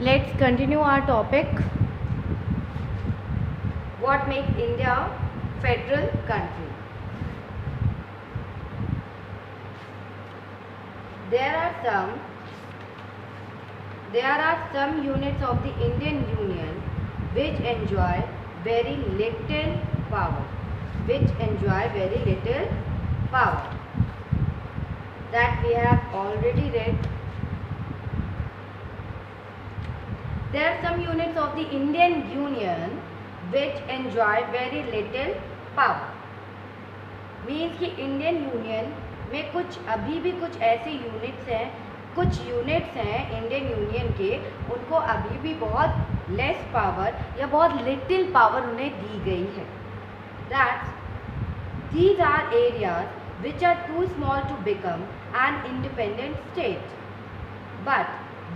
Let's continue our topic. What makes India a federal country? There are some units of the Indian Union which enjoy very little power. That we have already read. There are some units of the Indian Union which enjoy very little power. Means कि Indian union में अभी भी कुछ ऐसे units हैं Indian union के, उनको अभी भी बहुत लेस पावर या बहुत लिटिल पावर उन्हें दी गई है. These are areas which are too small to become an independent state, but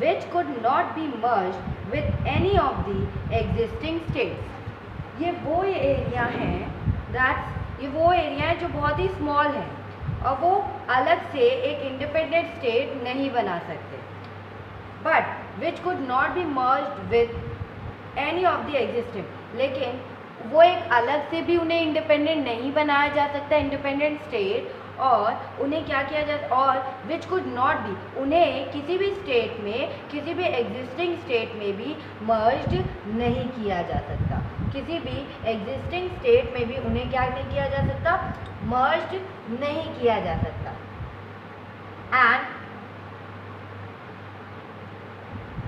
which could not be merged with any of the existing states. ये वो एरिया हैं जो बहुत ही स्मॉल है और वो अलग से एक इंडिपेंडेंट स्टेट नहीं बना सकते, but which could not be merged with any of the existing. लेकिन वो एक अलग से भी उन्हें इंडिपेंडेंट नहीं बनाया जा सकता इंडिपेंडेंट स्टेट, और उन्हें क्या किया जाता, और विच कुड नॉट बी, उन्हें किसी भी स्टेट में, किसी भी एग्जिस्टिंग स्टेट में भी मर्ज्ड नहीं किया जा सकता. किसी भी एग्जिस्टिंग स्टेट में भी उन्हें क्या नहीं किया जा सकता, मर्ज्ड नहीं किया जा सकता. एंड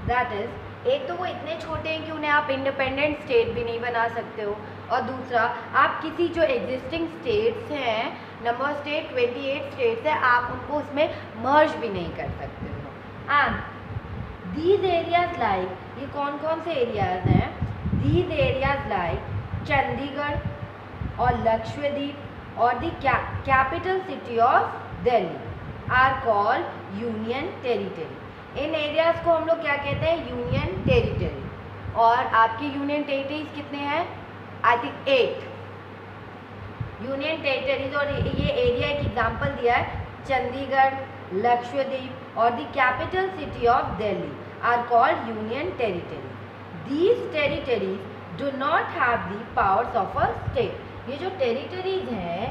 दैट इज, एक तो वो इतने छोटे हैं कि उन्हें आप इंडिपेंडेंट स्टेट भी नहीं बना सकते हो, और दूसरा आप किसी जो एग्जिस्टिंग स्टेट्स हैं, नंबर स्टेट 28 स्टेट्स हैं, आप उनको उसमें मर्ज भी नहीं कर सकते हो. एंड दीज एरियाज लाइक, ये कौन कौन से एरियाज हैं, दीज एरियाज लाइक चंडीगढ़ और लक्षद्वीप और the capital city of Delhi are called union territory. इन एरियाज को हम लोग क्या कहते हैं, यूनियन टेरिटरी. और आपके यूनियन टेरिटरीज कितने हैं, आई थिंक 8 यूनियन टेरिटरीज. और ये एरिया एक एग्जांपल दिया है, चंडीगढ़, लक्षद्वीप और the capital city of Delhi are called union territory. These territories do not have the powers of a state. ये जो टेरिटरीज हैं,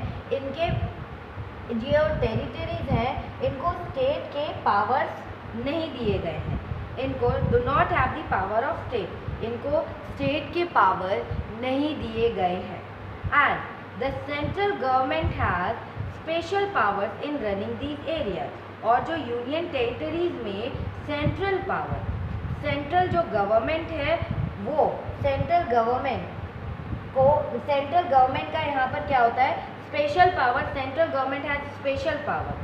इनको स्टेट के पावर्स नहीं दिए गए हैं. इनको do not have the power of state, इनको स्टेट के पावर नहीं दिए गए हैं. And the central government has special powers in running these areas. और जो यूनियन टेरिटरीज में सेंट्रल पावर, सेंट्रल जो गवर्नमेंट है, वो सेंट्रल गवर्नमेंट का यहाँ पर क्या होता है, special power. Central government has special power.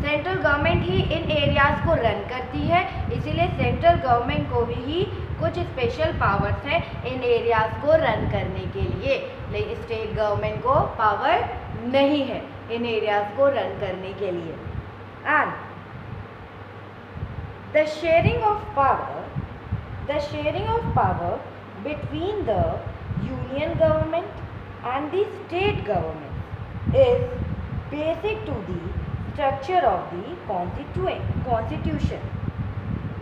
Central government he in areas को रन करती है, इसीलिए सेंट्रल गवर्नमेंट को भी कुछ स्पेशल पावर्स हैं इन एरियाज को रन करने के लिए, लेकिन स्टेट गवर्नमेंट को पावर नहीं है इन एरियाज को रन करने के लिए. And the sharing of power between the union government and the state government is basic to the structure of the constitution.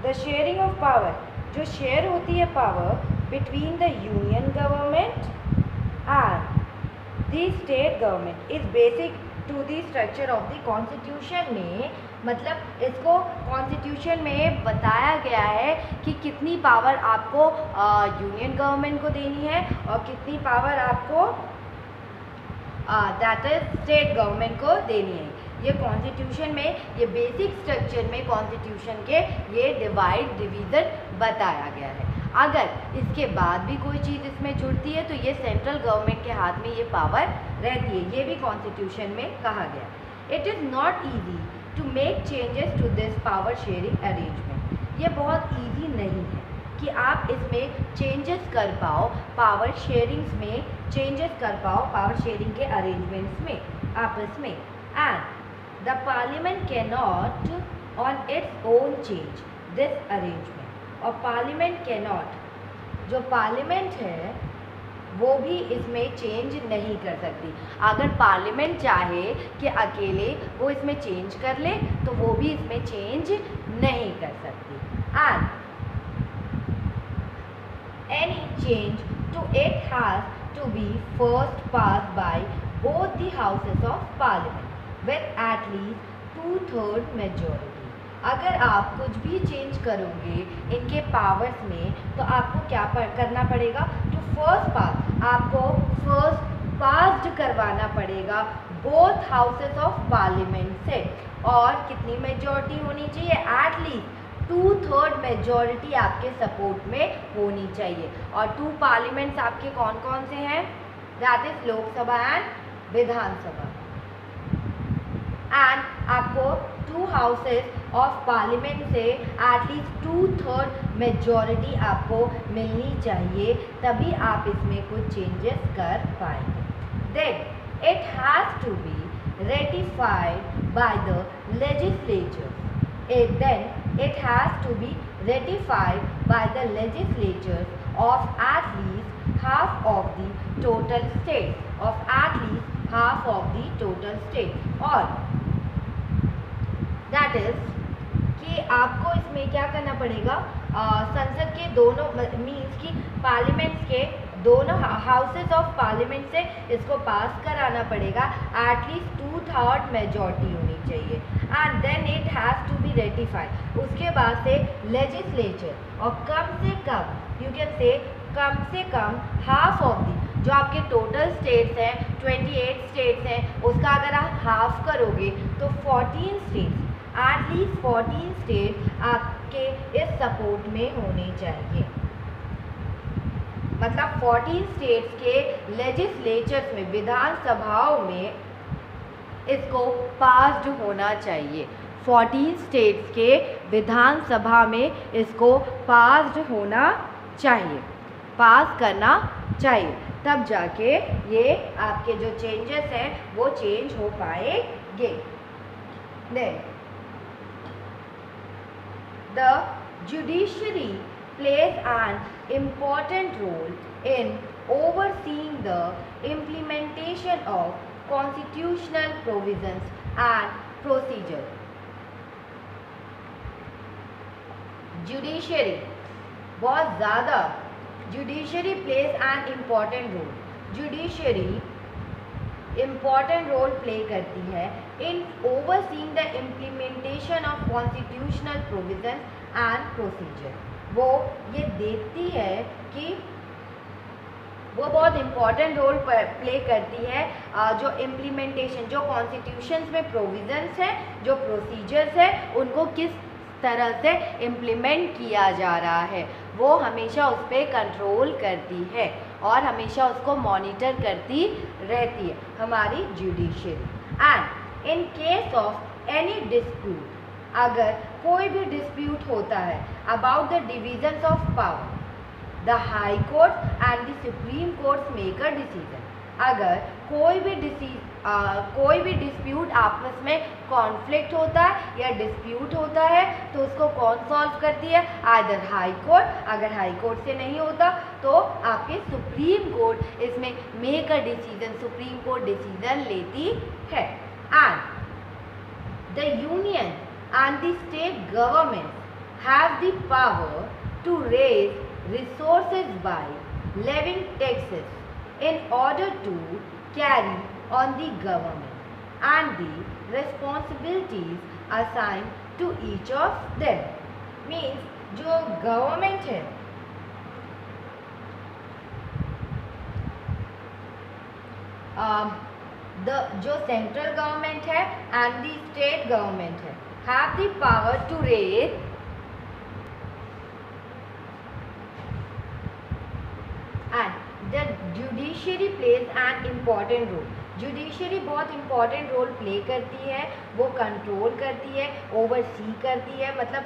The sharing of power, जो शेयर होती है power between the union government and the state government is basic to the structure of the constitution. में मतलब इसको constitution में बताया गया है कि कितनी पावर आपको यूनियन गवर्नमेंट को देनी है और कितनी पावर आपको दैट इज स्टेट गवर्नमेंट को देनी है. ये कॉन्स्टिट्यूशन में, ये बेसिक स्ट्रक्चर में कॉन्स्टिट्यूशन के ये डिवीज़न बताया गया है. अगर इसके बाद भी कोई चीज़ इसमें जुड़ती है तो ये सेंट्रल गवर्नमेंट के हाथ में ये पावर रहती है. ये भी कॉन्स्टिट्यूशन में कहा गया. It is not easy to make changes to this power sharing arrangement. ये बहुत ईजी नहीं है कि आप इसमें चेंजेस कर पाओ, पावर शेयरिंग्स में चेंजेस कर पाओ, पावर शेयरिंग के अरेंजमेंट्स में आपस में. And the parliament cannot on its own change this arrangement. और parliament cannot, जो parliament है वो भी इसमें चेंज नहीं कर सकती. अगर पार्लियामेंट चाहे कि अकेले वो इसमें चेंज कर ले तो वो भी इसमें चेंज नहीं कर सकती. And change to it has to be first passed by both the houses of parliament with at least 2/3 majority. अगर आप कुछ भी चेंज करोगे इनके पावर्स में तो आपको क्या करना पड़ेगा? टू फर्स्ट पास, आपको फर्स्ट पास्ड करवाना पड़ेगा बोथ हाउसेस ऑफ पार्लियामेंट से। और कितनी मेजॉरिटी होनी चाहिए? एटलीस्ट 2/3 मेजॉरिटी आपके सपोर्ट में होनी चाहिए। और 2 पार्लियामेंट्स आपके कौन कौन से हैं? That is Lok Sabha and Vidhan Sabha. And आपको 2 हाउसेस ऑफ पार्लियामेंट से एटलीस्ट 2/3 मेजॉरिटी आपको मिलनी चाहिए, तभी आप इसमें कुछ चेंजेस कर पाएंगे। Then it has to be ratified by the legislature. Then it has to be ratified by the legislatures of at least half of the total states, of at least half of the total states। और that is कि आपको इसमें क्या करना पड़ेगा? संसद के दोनों मीन्स कि पार्लियामेंट्स के दोनों हाउसेस ऑफ पार्लियामेंट से इसको पास कराना पड़ेगा। एटलीस्ट 2/3 मेजॉरिटी होनी चाहिए। And then it has to be ratified. उसके बाद से लेजिस्लेचर और कम से कम, you can say come half of the, जो आपके टोटल स्टेट्स हैं 28 स्टेट्स हैं, उसका अगर आप हाफ करोगे तो 14 स्टेट्स, एटलीस्ट 14 स्टेट आपके इस सपोर्ट में होने चाहिए। मतलब 14 स्टेट्स के लेजिस्लेचर्स में, विधानसभाओं में इसको पास्ड होना चाहिए। 14 स्टेट्स के विधानसभा में इसको पास्ड होना चाहिए, पास करना चाहिए, तब जाके ये आपके जो चेंजेस हैं वो चेंज हो पाएंगे। Then the judiciary plays an important role in overseeing the implementation of constitutional provisions and procedures. Judiciary बहुत ज़्यादा, judiciary plays an important role. Judiciary important role play करती है in overseeing the implementation of constitutional provisions and procedures. वो ये देखती है कि वो बहुत इम्पॉर्टेंट रोल प्ले करती है जो इम्प्लीमेंटेशन, जो कॉन्स्टिट्यूशंस में प्रोविजंस हैं, जो प्रोसीजर्स है, उनको किस तरह से इम्प्लीमेंट किया जा रहा है, वो हमेशा उस पर कंट्रोल करती है और हमेशा उसको मॉनिटर करती रहती है हमारी judiciary. And in case of any dispute, अगर कोई भी डिस्प्यूट होता है about the divisions of power, the high court and the supreme court make a decision. अगर कोई भी डिस्प्यूट आपस में कॉन्फ्लिक्ट होता है या डिस्प्यूट होता है तो उसको कौन सॉल्व करती है? आइदर हाई कोर्ट, अगर हाई कोर्ट से नहीं होता तो आपके सुप्रीम कोर्ट इसमें make a decision, supreme court decision लेती है। And the union and the state governments have the power to raise resources by levying taxes in order to carry on the government and the responsibilities assigned to each of them। Means जो government है जो central government है and the state government है have the power to raise and the judiciary plays an important role। Judiciary बहुत important role play करती है, वो control करती है, ओवरसी करती है, मतलब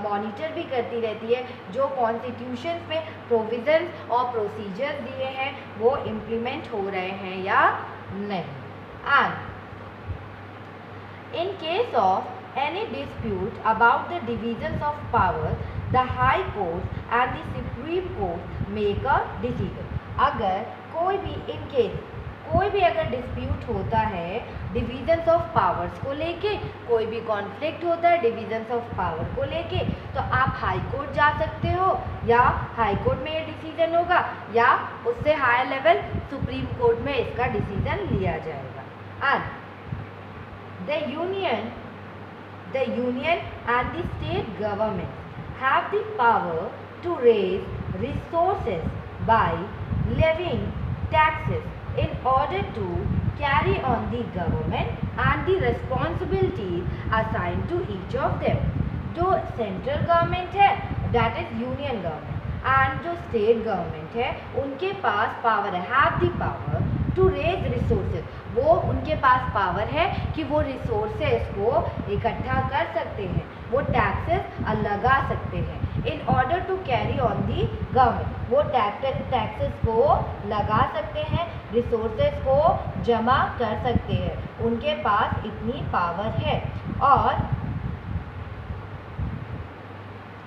मॉनिटर भी करती रहती है जो कॉन्स्टिट्यूशंस में प्रोविजंस और प्रोसीजर्स दिए हैं वो इम्प्लीमेंट हो रहे हैं या नहीं। And in case of any dispute about the divisions of power, the High Court and the Supreme Court make a decision। अगर कोई भी अगर डिस्प्यूट होता है डिवीजन्स ऑफ पावर्स को लेके, कोई भी कॉन्फ्लिक्ट होता है डिवीजन्स ऑफ पावर को लेके, तो आप हाई कोर्ट जा सकते हो, या हाई कोर्ट में ये डिसीजन होगा, या उससे हायर लेवल सुप्रीम कोर्ट में इसका डिसीजन लिया जाएगा। And the union and the state government have the power to raise resources by levying taxes in order to carry on the government and the responsibilities assigned to each of them. जो central government है that is union government, and जो state government है उनके पास power है, have the power to raise resources, वो उनके पास पावर है कि वो रिसोर्सेज को इकट्ठा कर सकते हैं, वो टैक्सेस लगा सकते हैं in order to carry on the government, वो टैक्सेस को लगा सकते हैं, रिसोर्सेज को जमा कर सकते हैं, उनके पास इतनी पावर है। और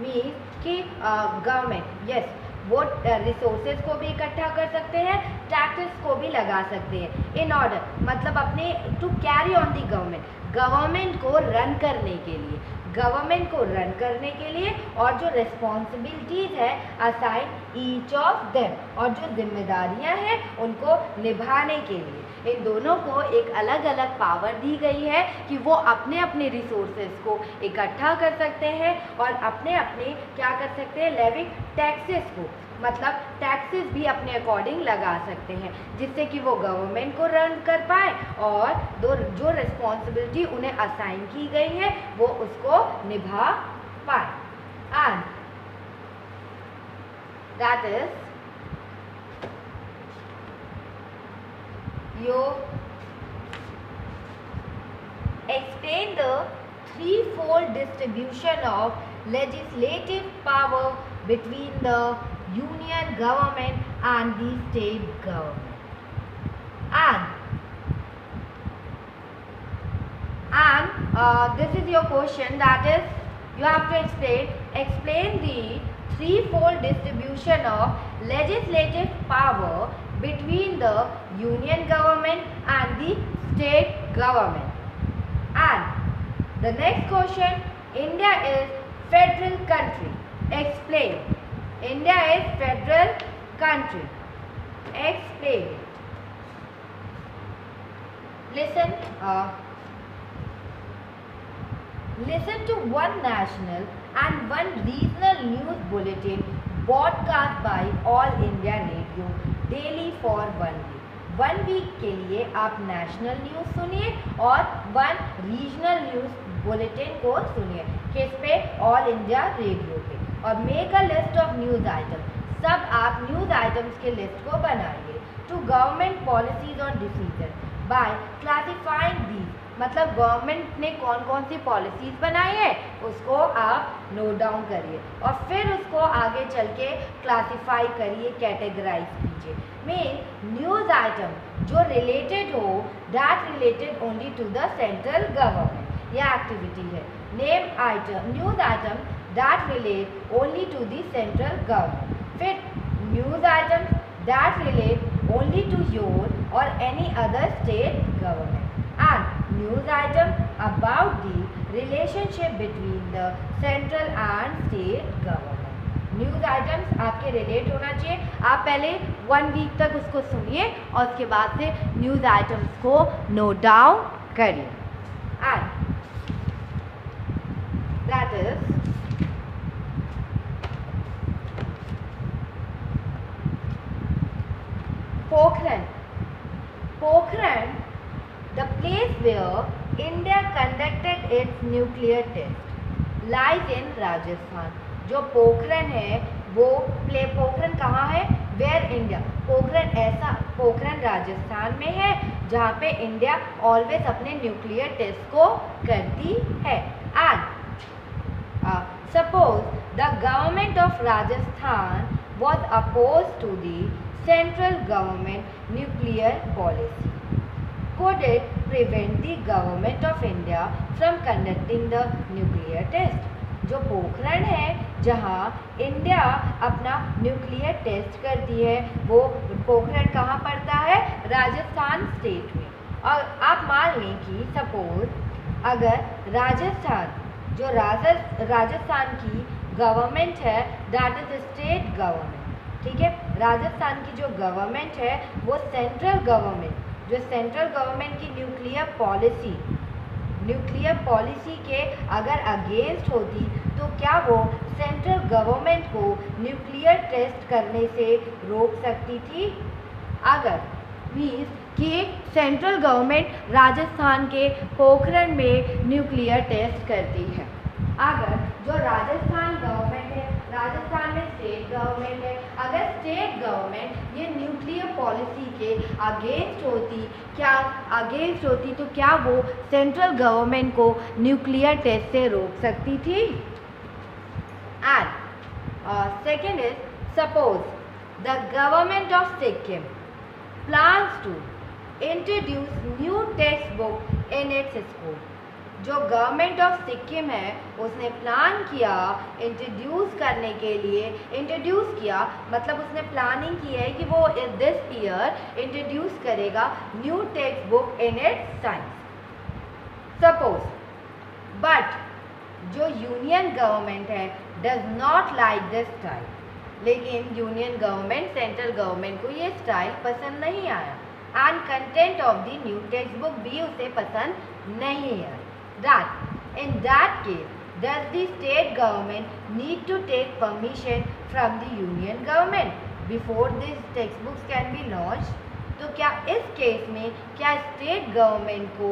मीन्स कि गवर्नमेंट यस वो रिसोर्सेज को भी इकट्ठा कर सकते हैं, टैक्सेस को भी लगा सकते हैं, इन ऑर्डर मतलब अपने to carry on the government को रन करने के लिए, गवर्नमेंट को रन करने के लिए, और जो रिस्पॉन्सिबिलिटीज़ है असाइन ईच ऑफ देम, और जो जिम्मेदारियां हैं उनको निभाने के लिए, इन दोनों को एक अलग अलग पावर दी गई है कि वो अपने अपने रिसोर्सेज को इकट्ठा कर सकते हैं और अपने अपने क्या कर सकते हैं, लेविंग टैक्सेस को, मतलब टैक्सेस भी अपने अकॉर्डिंग लगा सकते हैं, जिससे कि वो गवर्नमेंट को रन कर पाए और जो रिस्पॉन्सिबिलिटी उन्हें असाइन की गई है वो उसको निभा पाए। And that is you explain the threefold distribution of legislative power between the union government and the state government. And this is your question, that is you have to explain the threefold distribution of legislative power between the union government and the state government. And the next question, India is federal country. Explain. India is federal country. Explain it. Listen to one national and one regional news bulletin broadcast by All India Radio daily for 1 week. 1 week के लिए आप national news सुनिए और 1 regional news bulletin को सुनिए, किस पे, all India radio पे, और make a list of news item, सब आप न्यूज़ आइटम्स के लिस्ट को बनाइए। टू गवर्नमेंट पॉलिसीज और डिसीजन बाय क्लासिफाइंग दीज, मतलब गवर्नमेंट ने कौन कौन सी पॉलिसीज़ बनाई है उसको आप नोट डाउन करिए और फिर उसको आगे चल के क्लासीफाई करिए, कैटेगराइज कीजिए। मेन न्यूज़ आइटम जो रिलेटेड हो, that related only to the central government, यह एक्टिविटी है। Name item news item that relate only to the central government. फिर news item that relate only to your or any other state government, and news item about the relationship between the central and state government. News items आपके relate होना चाहिए। आप पहले 1 week तक उसको सुनिए और उसके बाद से न्यूज़ आइटम्स को नोट डाउन करिए। And that is Pokhran, the place where India conducted its nuclear test, lies in Rajasthan. जो पोखरण है वो पोखरण कहाँ है, वेयर इंडिया, पोखरण राजस्थान में है जहाँ पे इंडिया ऑलवेज अपने न्यूक्लियर टेस्ट को करती है। And suppose the government of Rajasthan was oppose to the central government nuclear policy, could it prevent the government of India from conducting the nuclear test? जो पोखरण है जहाँ इंडिया अपना न्यूक्लियर टेस्ट करती है, वो पोखरण कहाँ पड़ता है, राजस्थान स्टेट में। और आप मान लें कि सपोज अगर राजस्थान की गवर्नमेंट है, दैट इज स्टेट गवर्नमेंट, ठीक है। राजस्थान की जो गवर्नमेंट है वो सेंट्रल गवर्नमेंट की न्यूक्लियर पॉलिसी के अगर अगेंस्ट होती तो क्या वो सेंट्रल गवर्नमेंट को न्यूक्लियर टेस्ट करने से रोक सकती थी? अगर मीन्स कि सेंट्रल गवर्नमेंट राजस्थान के पोखरण में न्यूक्लियर टेस्ट करती है, अगर जो राजस्थान गवर्नमेंट है, राजस्थान में स्टेट गवर्नमेंट है, अगर स्टेट गवर्नमेंट ये न्यूक्लियर पॉलिसी के अगेंस्ट होती तो क्या वो सेंट्रल गवर्नमेंट को न्यूक्लियर टेस्ट से रोक सकती थी? And second is suppose the government of Sikkim plans to introduce new textbook in its school। जो गवर्नमेंट ऑफ सिक्किम है उसने प्लान किया इंट्रोड्यूस किया, मतलब उसने प्लानिंग की है कि वो दिस ईयर इंट्रोड्यूस करेगा new text book in its science. Suppose but जो यूनियन गवर्नमेंट है does not like this style, लेकिन यूनियन गवर्नमेंट सेंट्रल गवर्नमेंट को ये स्टाइल पसंद नहीं आया and content of the new text book भी उसे पसंद नहीं आया। In that case, does the state government need to take permission from the union government before these textbooks can be launched? तो क्या इस केस में क्या स्टेट गवर्नमेंट को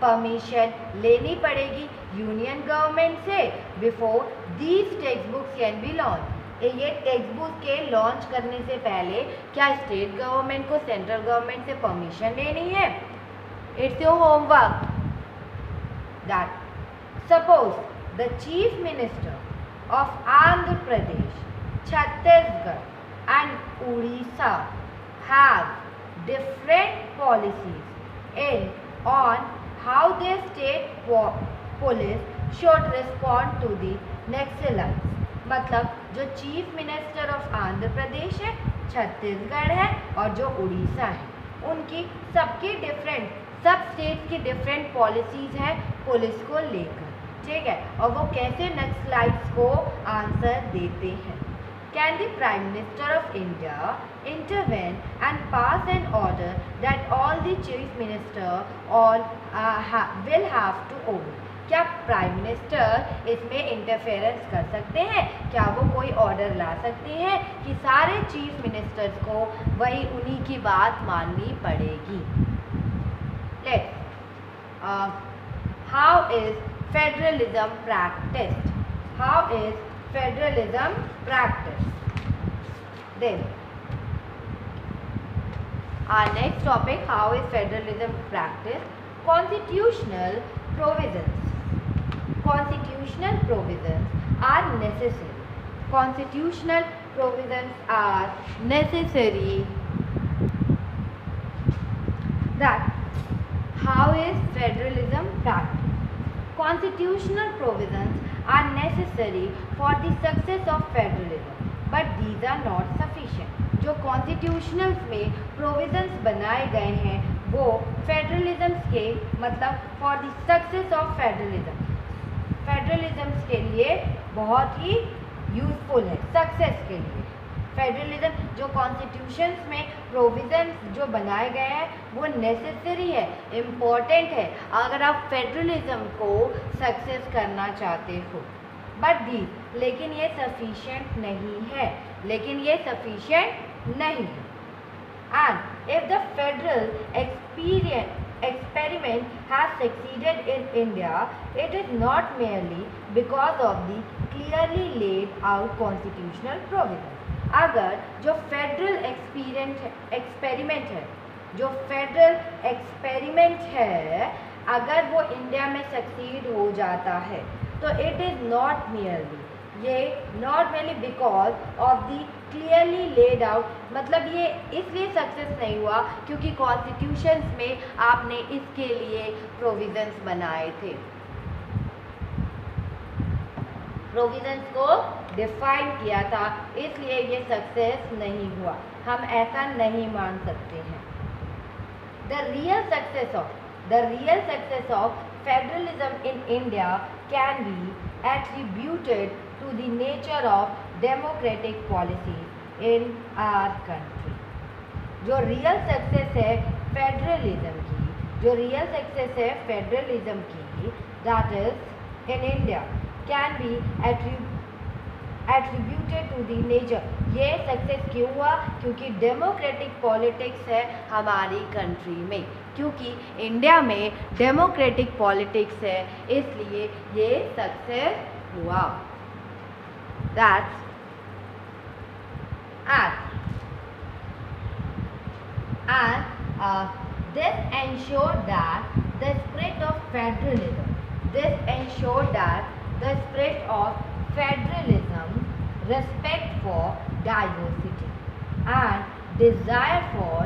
परमिशन लेनी पड़ेगी यूनियन गवर्नमेंट से before these text books can be launch? ये टेक्स्ट बुक के लॉन्च करने से पहले क्या स्टेट गवर्नमेंट को सेंट्रल गवर्नमेंट से परमिशन लेनी है? It's your homework that suppose the chief minister of Andhra Pradesh, Chhattisgarh and Orissa have different policies on how their state police should respond to the Naxalites। मतलब जो chief minister of Andhra Pradesh है, छत्तीसगढ़ है और जो उड़ीसा है, उनकी सब स्टेट की डिफरेंट पॉलिसीज हैं पुलिस को लेकर, ठीक है, और वो कैसे नक्सलाइट्स को आंसर देते हैं। Can the Prime Minister of India intervene and pass an order that all the Chief Minister will have to obey? क्या प्राइम मिनिस्टर इसमें इंटरफेरेंस कर सकते हैं? क्या वो कोई ऑर्डर ला सकते हैं कि सारे चीफ मिनिस्टर्स को वही उन्हीं की बात माननी पड़ेगी? How is federalism practised? How is federalism practice? Then our next topic, how is federalism practice? Constitutional provisions are necessary. Constitutional provisions are necessary. That how is federalism practice? Constitutional provisions are necessary for the success of federalism, but these are not sufficient. जो constitutional में provisions बनाए गए हैं वो federalism के मतलब for the success of federalism के लिए बहुत ही यूजफुल है, सक्सेस के लिए। फेडरलिज्म जो कॉन्स्टिट्यूशन में प्रोविजंस जो बनाए गए हैं वो नेसेसरी है, इम्पॉर्टेंट है अगर आप फेडरलिज्म को सक्सेस करना चाहते हो। बट दी लेकिन ये सफिशिएंट नहीं है, and if the federal experiment has succeeded in India, it is not merely because of the clearly laid out constitutional provisions। अगर जो फेडरल एक्सपेरिमेंट है अगर वो इंडिया में सक्सीड हो जाता है तो it is not merely because of the clearly laid out, मतलब ये इसलिए सक्सेस नहीं हुआ क्योंकि कॉन्स्टिट्यूशन में आपने इसके लिए प्रोविजंस बनाए थे, प्रोविजंस को डिफाइन किया था, इसलिए ये सक्सेस नहीं हुआ। हम ऐसा नहीं मान सकते हैं। The real success of federalism in India can be attributed to the nature of democratic policies in our country. जो रियल सक्सेस है फेडरलिज्म की, that is in India can be attributed to the nature. ये success क्यों हुआ? क्योंकि democratic politics है हमारी country में, क्योंकि इंडिया में डेमोक्रेटिक पॉलिटिक्स है, इसलिए ये सक्सेस हुआ. That's and this ensured that the spirit of federalism, respect for diversity and desire for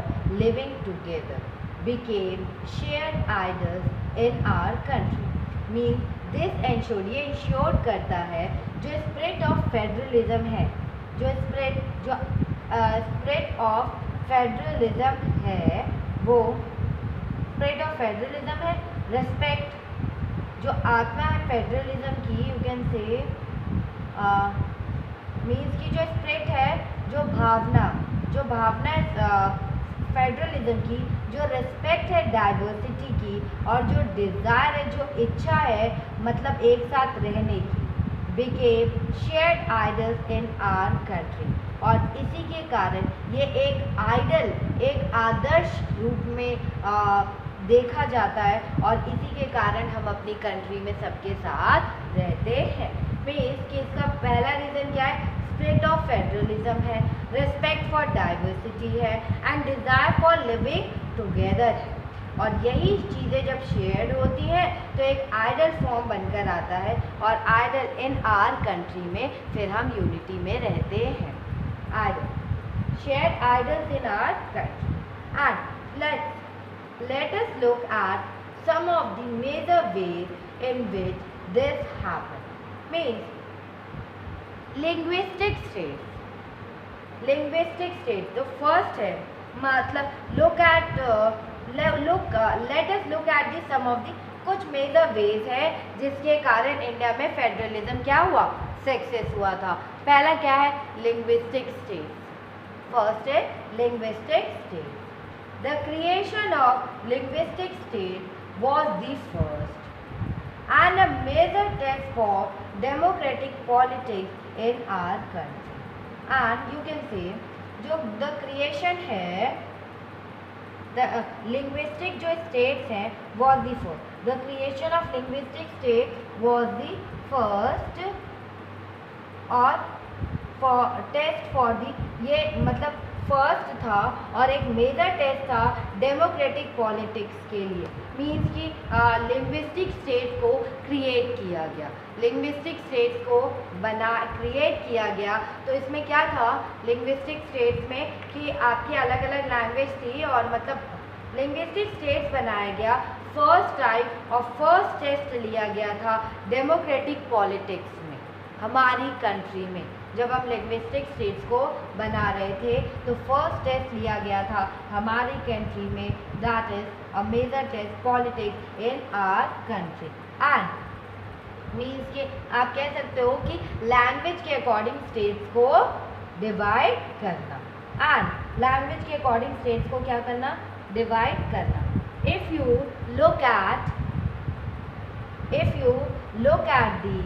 living together became shared ideals in our country. Means this ensured, ये ensure करता है जो spirit of federalism है, जो spirit of federalism है, वो spirit of federalism है. Respect, जो आत्मा है फेडरलिज्म की, यू कैन से मीन्स की जो स्पिरिट है, जो भावना है फेडरलिज्म की, जो रिस्पेक्ट है डाइवर्सिटी की, और जो डिज़ायर है, जो इच्छा है मतलब एक साथ रहने की, became shared idols in our country. और इसी के कारण ये एक आदर्श रूप में देखा जाता है, और इसी के कारण हम अपनी कंट्री में सबके साथ रहते हैं. इसका पहला रीज़न क्या है? स्पिरिट ऑफ फेडरलिज्म है, रिस्पेक्ट फॉर डाइवर्सिटी है, and desire for living together है. और यही चीज़ें जब शेयर्ड होती हैं तो एक आइडल फॉर्म बनकर आता है, और आइडल इन आर कंट्री में फिर हम यूनिटी में रहते हैं. Ideal, shared ideals in our country. And let us look at some of the major ways in which this happens. Means linguistic states. तो फर्स्ट है, मतलब let us look at the some of the कुछ major veg है जिसके कारण India में federalism क्या हुआ? सक्सेस हुआ था. पहला क्या है? Linguistic state. फर्स्ट है linguistic state. The creation of linguistic state was the first and a major test for democratic politics in our country. And you can say, जो the creation है, the linguistic जो states हैं was the first. The creation of linguistic state was the first और for test for the, ये मतलब first था और एक मेजर टेस्ट था डेमोक्रेटिक पॉलिटिक्स के लिए. मीन्स कि लिंग्विस्टिक स्टेट को क्रिएट किया गया, क्रिएट किया गया. तो इसमें क्या था लिंग्विस्टिक स्टेट में कि आपकी अलग अलग लैंग्वेज थी, और मतलब लिंग्विस्टिक स्टेट्स बनाया गया. फर्स्ट टाइम और फर्स्ट टेस्ट लिया गया था डेमोक्रेटिक पॉलिटिक्स में हमारी कंट्री में. जब हम लिंग्विस्टिक स्टेट्स को बना रहे थे तो फर्स्ट टेस्ट लिया गया था हमारी कंट्री में, that is a major test politics in our country. And means कि आप कह सकते हो कि लैंग्वेज के अकॉर्डिंग स्टेट्स को डिवाइड करना. एंड लैंग्वेज के अकॉर्डिंग स्टेट्स को क्या करना? डिवाइड करना. If you look at the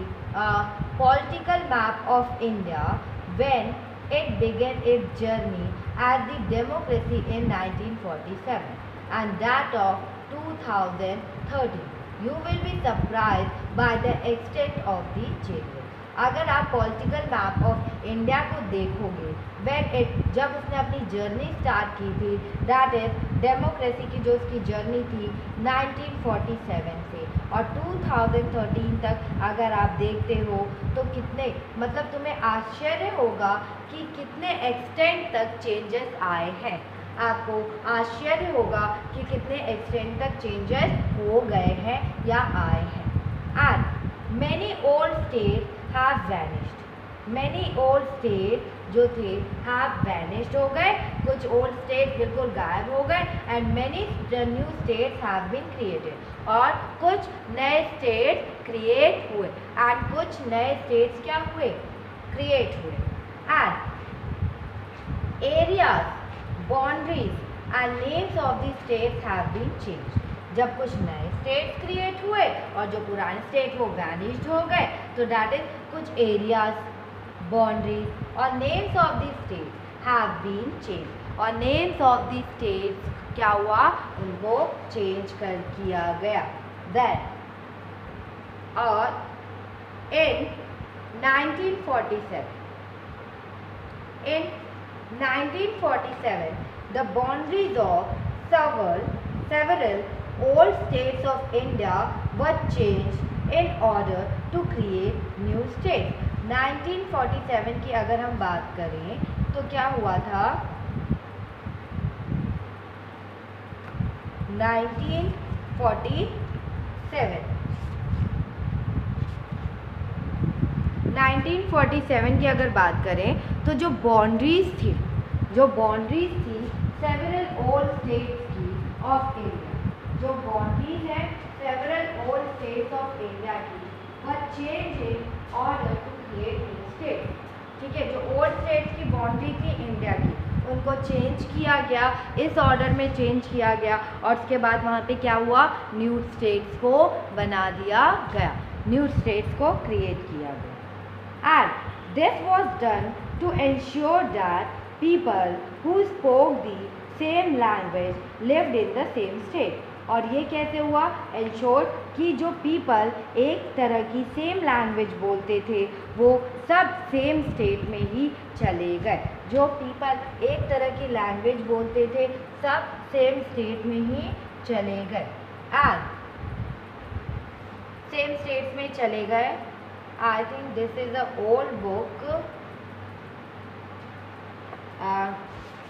political map of India when it began its journey as the democracy in 1947 and that of 2013, you will be surprised by the extent of the changes. अगर आप political map of India को देखोगे जब उसने अपनी journey start की थी, that is democracy की जो उसकी जर्नी थी 1947 से और 2013 तक अगर आप देखते हो तो कितने मतलब तुम्हें आश्चर्य होगा कि कितने एक्सटेंट तक चेंजेस आए हैं. आपको आश्चर्य होगा कि कितने एक्सटेंट तक चेंजेस हो गए हैं या आए हैं. And many old states have vanished. Many old state जो थे हैव वैनिश्ड हो गए, कुछ ओल्ड स्टेट बिल्कुल गायब हो गए, and many new states have been created, और कुछ नए स्टेट क्रिएट हुए, एंड कुछ नए स्टेट्स क्या हुए, क्रिएट हुए, and areas, boundaries and names of the states have been changed. जब कुछ नए स्टेट्स क्रिएट हुए और जो पुराने स्टेट वो वैनिश्ड हो गए, तो दैट इज कुछ एरियाज, बाउंड्रीज और names of the state have been change, और नेम्स ऑफ द स्टेट्स क्या हुआ, उनको चेंज कर किया गया। देन और इन 1947 the boundaries of several old states of India were changed in order to create new states। 1947 की अगर हम बात करें तो क्या हुआ था, 1947 की अगर बात करें तो जो बाउंड्रीज थी सेवरल ओल्ड स्टेट्स की ऑफ इंडिया, जो बाउंड्रीज है several old states of India की, were change in order to create new states. ठीक है, जो ओल्ड स्टेट्स की बाउंड्री थी इंडिया की, उनको चेंज किया गया, इस ऑर्डर में चेंज किया गया, और उसके बाद वहाँ पे क्या हुआ, न्यू स्टेट्स को बना दिया गया, न्यू स्टेट्स को क्रिएट किया गया। And this was done to ensure that people who spoke the same language lived in the same state। और ये कैसे हुआ, एंश्योर कि जो पीपल एक तरह की सेम लैंग्वेज बोलते थे वो सब सेम स्टेट में ही चले गए। जो पीपल एक तरह की लैंग्वेज बोलते थे सब सेम स्टेट में ही चले गए, एंड सेम स्टेट में चले गए। I think this is a old book,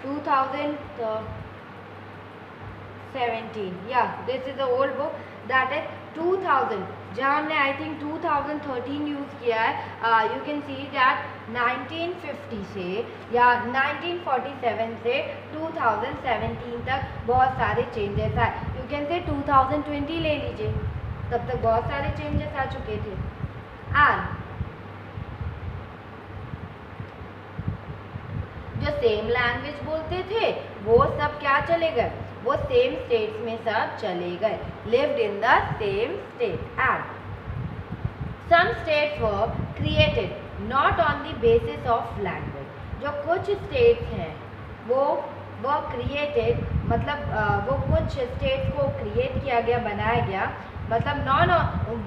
2017, yeah, this is the old book, that is 2000, जहाँ हमने आई थिंक 2013 यूज़ किया है। यू कैन सी दैट 1950 से या 1947 से 2017 तक बहुत सारे चेंजेस आए। यू कैन से 2020 ले लीजिए, तब तक बहुत सारे चेंजेस आ चुके थे। एंड जो सेम लैंग्वेज बोलते थे वो सब क्या चले गए, वो सेम स्टेट्स में सब चले गए, lived in the same state. And some states were created not on the basis of language. जो कुछ स्टेट्स हैं वो क्रिएटेड, मतलब वो कुछ स्टेट्स को क्रिएट किया गया, बनाया गया, मतलब नॉन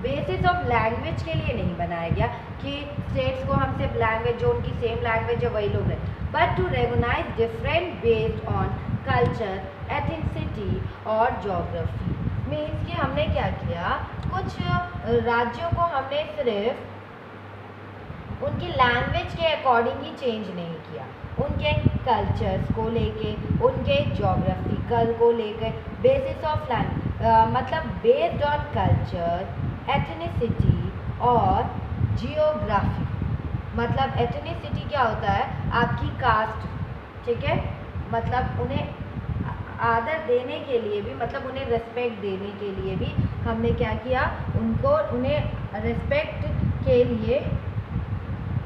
बेसिस ऑफ लैंग्वेज के लिए नहीं बनाया गया कि स्टेट्स को हम सिर्फ लैंग्वेज, जो उनकी सेम लैंग्वेज है वही लोग हैं, but to recognize different based on culture, ethnicity और जोग्राफी। मीन्स कि हमने क्या किया, कुछ राज्यों को हमने सिर्फ उनकी लैंग्वेज के अकॉर्डिंग ही चेंज नहीं किया, उनके कल्चर्स को लेके, उनके जोग्राफिकल को लेके, बेसिस ऑफ लैंग्वेज, मतलब बेस्ड ऑन कल्चर, एथनिसिटी और जियोग्राफी। मतलब एथनिसिटी क्या होता है, आपकी कास्ट, ठीक है, मतलब उन्हें आदर देने के लिए भी, मतलब उन्हें रिस्पेक्ट देने के लिए भी हमने क्या किया, उन्हें रिस्पेक्ट के लिए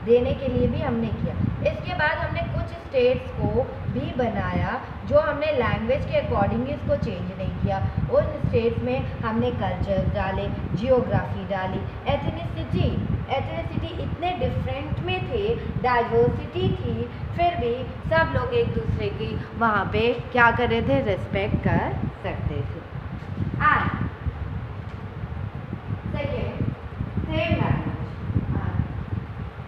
देने के लिए भी हमने किया। इसके बाद हमने कुछ स्टेट्स को भी बनाया जो हमने लैंग्वेज के अकॉर्डिंग इसको चेंज नहीं किया। उन स्टेट्स में हमने कल्चर डाले, जियोग्राफी डाली, एथनिसिटी इतने डिफरेंट में थे, डाइवर्सिटी थी, फिर भी सब लोग एक दूसरे की वहाँ पे क्या कर रहे थे, रिस्पेक्ट कर सकते थे। And second, same language.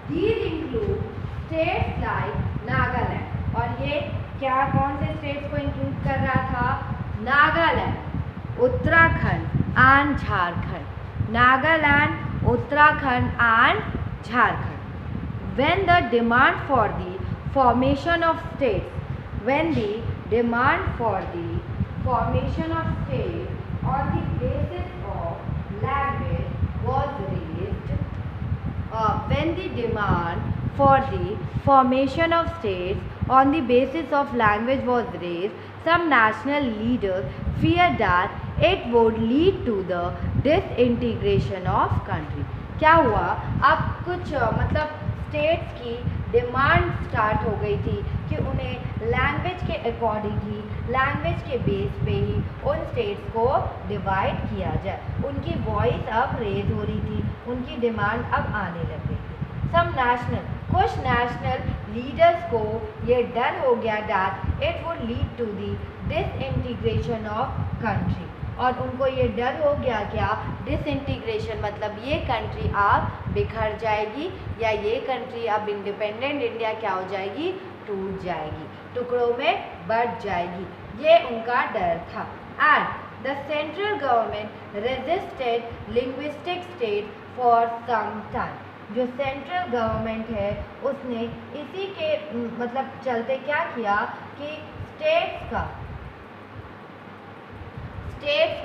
These include states like Nagaland, और ये क्या, कौन से स्टेट्स को इंक्लूड कर रहा था, Nagaland, Uttarakhand and Jharkhand. Nagaland, Uttarakhand and Jharkhand. When the demand for the formation of states, when the demand for the formation of states on the basis of language was raised, when the demand for the formation of states on the basis of language was raised, some national leaders feared that it would lead to the disintegration of country. क्या हुआ, अब कुछ मतलब states की demand start हो गई थी कि उन्हें लैंग्वेज के अकॉर्डिंग ही, लैंग्वेज के बेस पे ही उन स्टेट्स को डिवाइड किया जाए। उनकी वॉइस अब रेज हो रही थी, उनकी डिमांड अब आने लग गई थी। सम नेशनल, कुछ नेशनल लीडर्स को ये डर हो गया that it would lead to the disintegration of country, और उनको ये डर हो गया क्या, डिसइंटीग्रेशन मतलब ये कंट्री अब बिखर जाएगी या ये कंट्री अब इंडिपेंडेंट इंडिया क्या हो जाएगी, टूट जाएगी, टुकड़ों में बट जाएगी, ये उनका डर था। And the central government resisted linguistic state for some time. जो सेंट्रल गवर्नमेंट है उसने इसी के मतलब चलते क्या किया कि स्टेट्स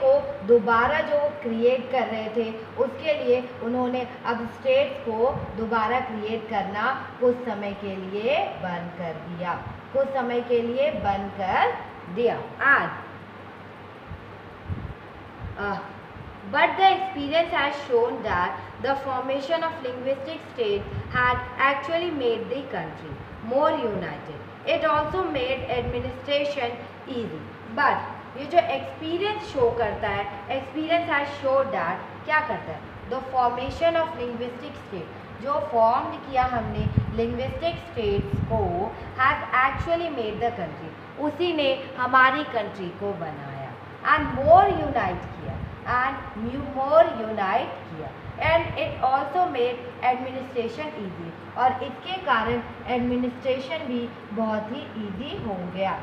को दोबारा जो क्रिएट कर रहे थे उसके लिए उन्होंने अब स्टेट्स को दोबारा क्रिएट करना कुछ समय के लिए बंद कर दिया, कुछ समय के लिए बंद कर दिया। But the experience has shown that the formation of linguistic states had actually made the country more united. It also made administration easy. But ये जो एक्सपीरियंस शो करता है, एक्सपीरियंस हैज शोड दैट क्या करता है, the formation of linguistic state, जो form किया हमने लिंग्विस्टिक स्टेट्स को, has actually made the country, उसी ने हमारी कंट्री को बनाया एंड मोर यूनाइट किया, and it also made administration easy, और इसके कारण एडमिनिस्ट्रेशन भी बहुत ही ईजी हो गया।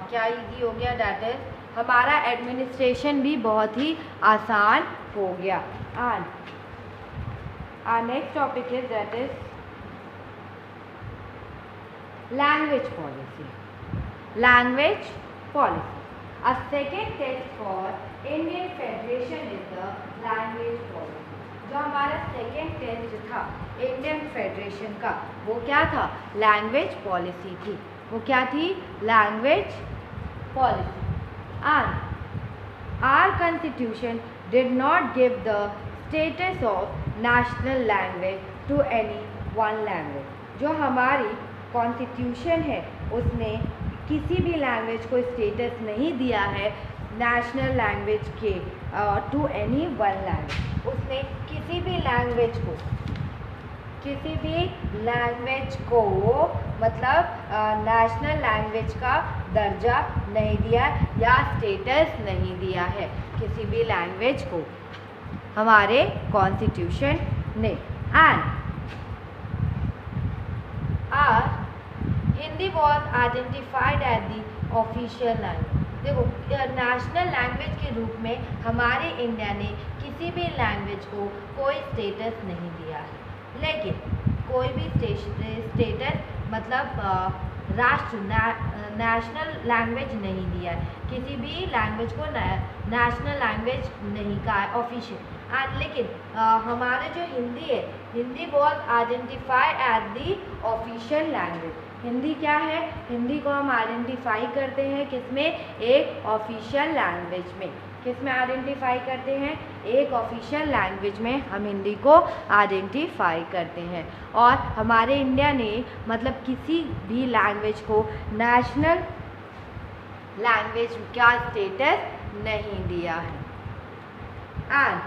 क्या ईजी हो गया, दैट इज हमारा एडमिनिस्ट्रेशन भी बहुत ही आसान हो गया। And next topic is that is language policy. Language policy, a second test for Indian federation is the language policy. जो हमारा सेकेंड टेस्ट था इंडियन फेडरेशन का वो क्या था, लैंग्वेज पॉलिसी थी। वो क्या थी, language policy. And our constitution did not give the status of national language to any one language. जो हमारी कॉन्स्टिट्यूशन है उसने किसी भी लैंग्वेज को स्टेटस नहीं दिया है नेशनल लैंग्वेज के टू एनी वन लैंग्वेज। उसने किसी भी लैंग्वेज को मतलब नेशनल लैंग्वेज का दर्जा नहीं दिया या स्टेटस नहीं दिया है किसी भी लैंग्वेज को हमारे कॉन्स्टिट्यूशन ने। And Hindi was identified as the official language. देखो, नेशनल लैंग्वेज के रूप में हमारे इंडिया ने किसी भी लैंग्वेज को कोई स्टेटस नहीं दिया है, लेकिन कोई भी स्टेटस मतलब राष्ट्र नेशनल लैंग्वेज नहीं दिया है, किसी भी लैंग्वेज को नेशनल लैंग्वेज नहीं कहा है ऑफिशियल। लेकिन हमारे जो हिंदी है, Hindi was identified as the official language. Hindi क्या है, हिंदी को हम आइडेंटिफाई करते हैं किसमें, एक ऑफिशियल लैंग्वेज में। किस में आइडेंटिफाई करते हैं, एक ऑफिशियल लैंग्वेज में हम हिंदी को आइडेंटिफाई करते हैं। और हमारे इंडिया ने मतलब किसी भी लैंग्वेज को नेशनल लैंग्वेज का स्टेटस नहीं दिया है। And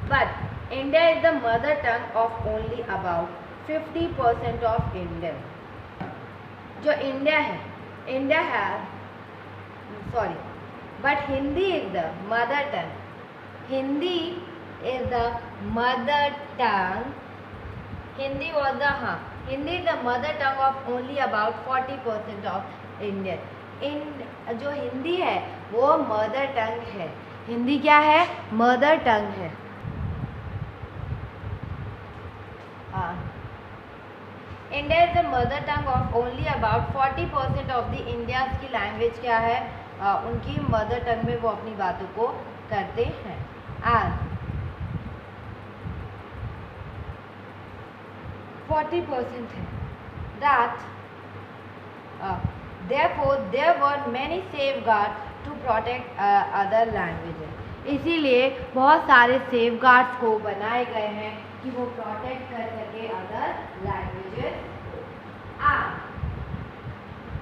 but India is the mother tongue of only about 50% of Indian। जो इंडिया है, इंडिया है but Hindi is the mother tongue। Hindi is the mother tongue। Hindi is the mother tongue of only about 40% of Indian। जो हिंदी है वो mother tongue है। हिंदी क्या है, mother tongue है। India is the mother tongue of only about 40% of the India की language क्या है, उनकी मदर टंग में वो अपनी बातों को करते हैं। एंड 40% है that therefore there were many safeguards to protect other languages। इसीलिए बहुत सारे सेफगार्ड्स को बनाए गए हैं कि वो प्रोटेक्ट कर सके other languages.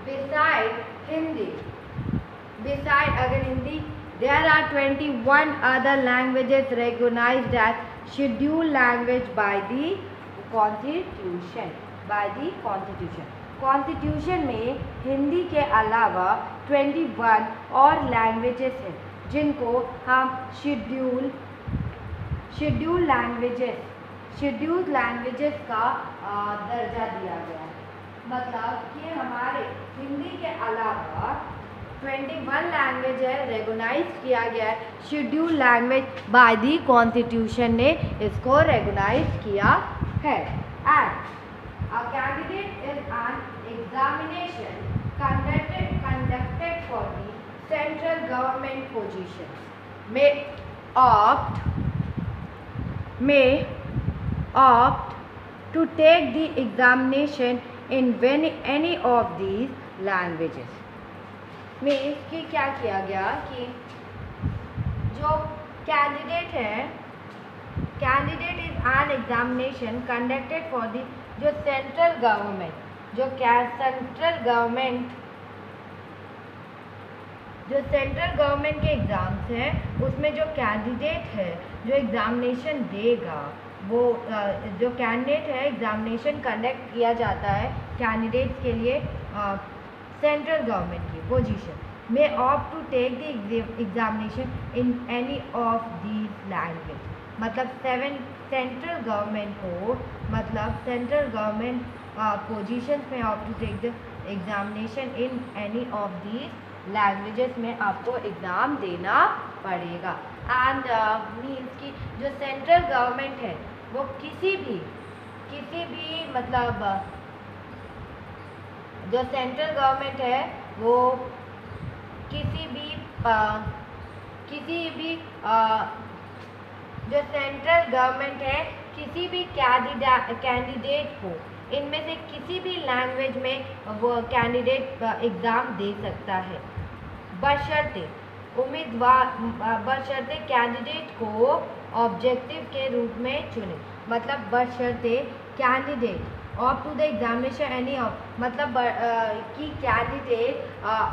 Beside Hindi, beside अगर Hindi, there are 21 other languages recognized as scheduled language by the constitution, by the constitution। Constitution में हिंदी के अलावा 21 और लैंग्वेजेस हैं जिनको हम शेड्यूल लैंग्वेजेस का दर्जा दिया गया है। मतलब कि हमारे हिंदी के अलावा 21 लैंग्वेज है रेगोनाइज किया गया है, schedule language by the constitution ने इसको रेगोनाइज किया है। And a candidate is an examination conducted for the central government positions may opt to take the examination in any of these languages। में इसकी क्या किया गया कि जो कैंडिडेट है, candidate is an examination conducted for the, जो central government जो सेंट्रल गवर्नमेंट के एग्ज़ाम्स हैं उसमें जो कैंडिडेट है जो एग्ज़ामिनेशन देगा, वो जो कैंडिडेट है एग्ज़ामिनेशन कंडक्ट किया जाता है कैंडिडेट्स के लिए सेंट्रल गवर्नमेंट की पोजीशन में opt to take the examination in any of these language. मतलब सेंट्रल गवर्नमेंट को, मतलब सेंट्रल गवर्नमेंट पोजीशन में opt to take the examination in any of these languages में आपको एग्ज़ाम देना पड़ेगा। एंड मीन्स कि जो सेंट्रल गवर्नमेंट है वो किसी भी मतलब जो सेंट्रल गवर्नमेंट है वो किसी भी जो सेंट्रल गवर्नमेंट है किसी भी कैंडिडेट को इनमें से किसी भी लैंग्वेज में वो कैंडिडेट एग्ज़ाम दे सकता है, बशर्ते कैंडिडेट को ऑब्जेक्टिव के रूप में चुने। मतलब बशर्ते candidate opt to the examination any of, मतलब कि कैंडिडेट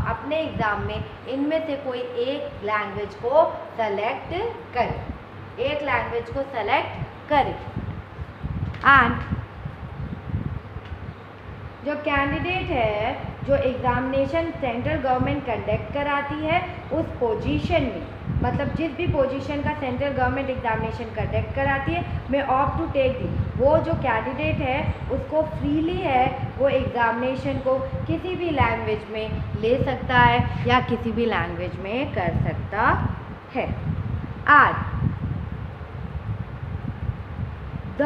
अपने एग्ज़ाम में इनमें से कोई एक लैंग्वेज को सेलेक्ट करे, एक लैंग्वेज को सेलेक्ट करे। एंड जो कैंडिडेट है जो एग्ज़ामिनेशन सेंट्रल गवर्नमेंट कंडक्ट कराती है उस पोजीशन में, मतलब जिस भी पोजीशन का सेंट्रल गवर्नमेंट एग्ज़ामिनेशन कंडक्ट कराती है में ऑप्ट टू टेक दी, वो जो कैंडिडेट है उसको फ्रीली है वो एग्ज़ामिनेशन को किसी भी लैंग्वेज में ले सकता है या किसी भी लैंग्वेज में कर सकता है। As the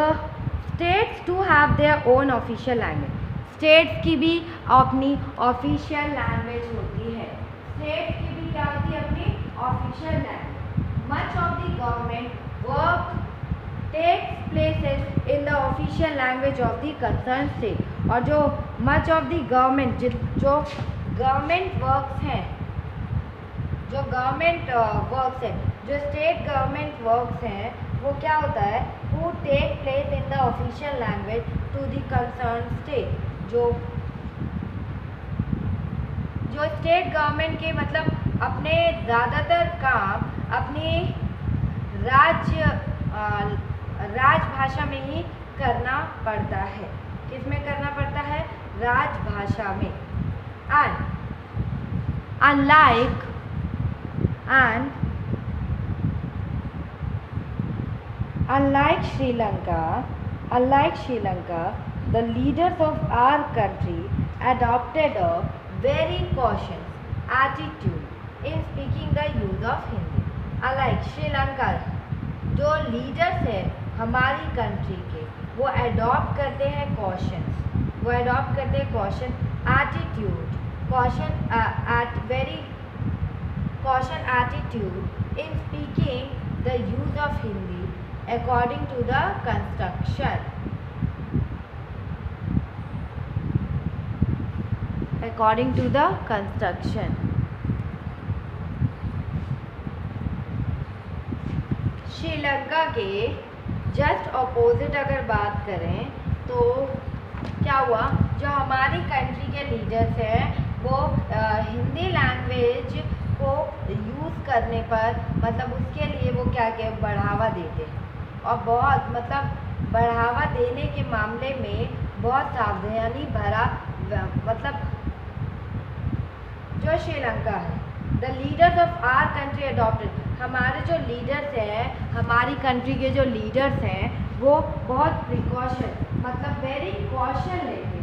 states too have their own official language, states की भी अपनी ऑफिशियल लैंग्वेज होती है, स्टेट्स की भी क्या होती है अपनी official language. Much of the government work takes places in the official language of the concern state. और जो मच ऑफ द गवर्नमेंट जो गवर्नमेंट वर्क्स हैं, जो गवर्नमेंट वर्क्स हैं, जो स्टेट गवर्नमेंट वर्क्स हैं वो क्या होता है, who take place in the official language to the concerned state। जो स्टेट गवर्नमेंट के मतलब अपने ज़्यादातर काम अपनी राजभाषा में ही करना पड़ता है। किस में करना पड़ता है, राजभाषा में। And unlike Sri Lanka, the leaders of our country adopted a very cautious attitude in speaking the use of Hindi। Unlike Sri Lanka, जो लीडर्स हैं हमारी कंट्री के वो अडॉप्ट करते हैं कॉशंस, वो अडॉप्ट करते हैं caution attitude, caution attitude in speaking the use of Hindi according to the construction. According to the construction. Sri Lanka के जस्ट ऑपोजिट अगर बात करें तो क्या हुआ, जो हमारी कंट्री के लीडर्स हैं वो हिंदी लैंग्वेज को यूज़ करने पर मतलब उसके लिए वो क्या क्या बढ़ावा देते हैं और बहुत मतलब बढ़ावा देने के मामले में बहुत सावधानी भरा मतलब जो श्रीलंका है the leaders of our country adopted, हमारे जो लीडर्स हैं हमारी कंट्री के जो लीडर्स हैं वो बहुत प्रिकॉशन मतलब वेरी कॉशन लेते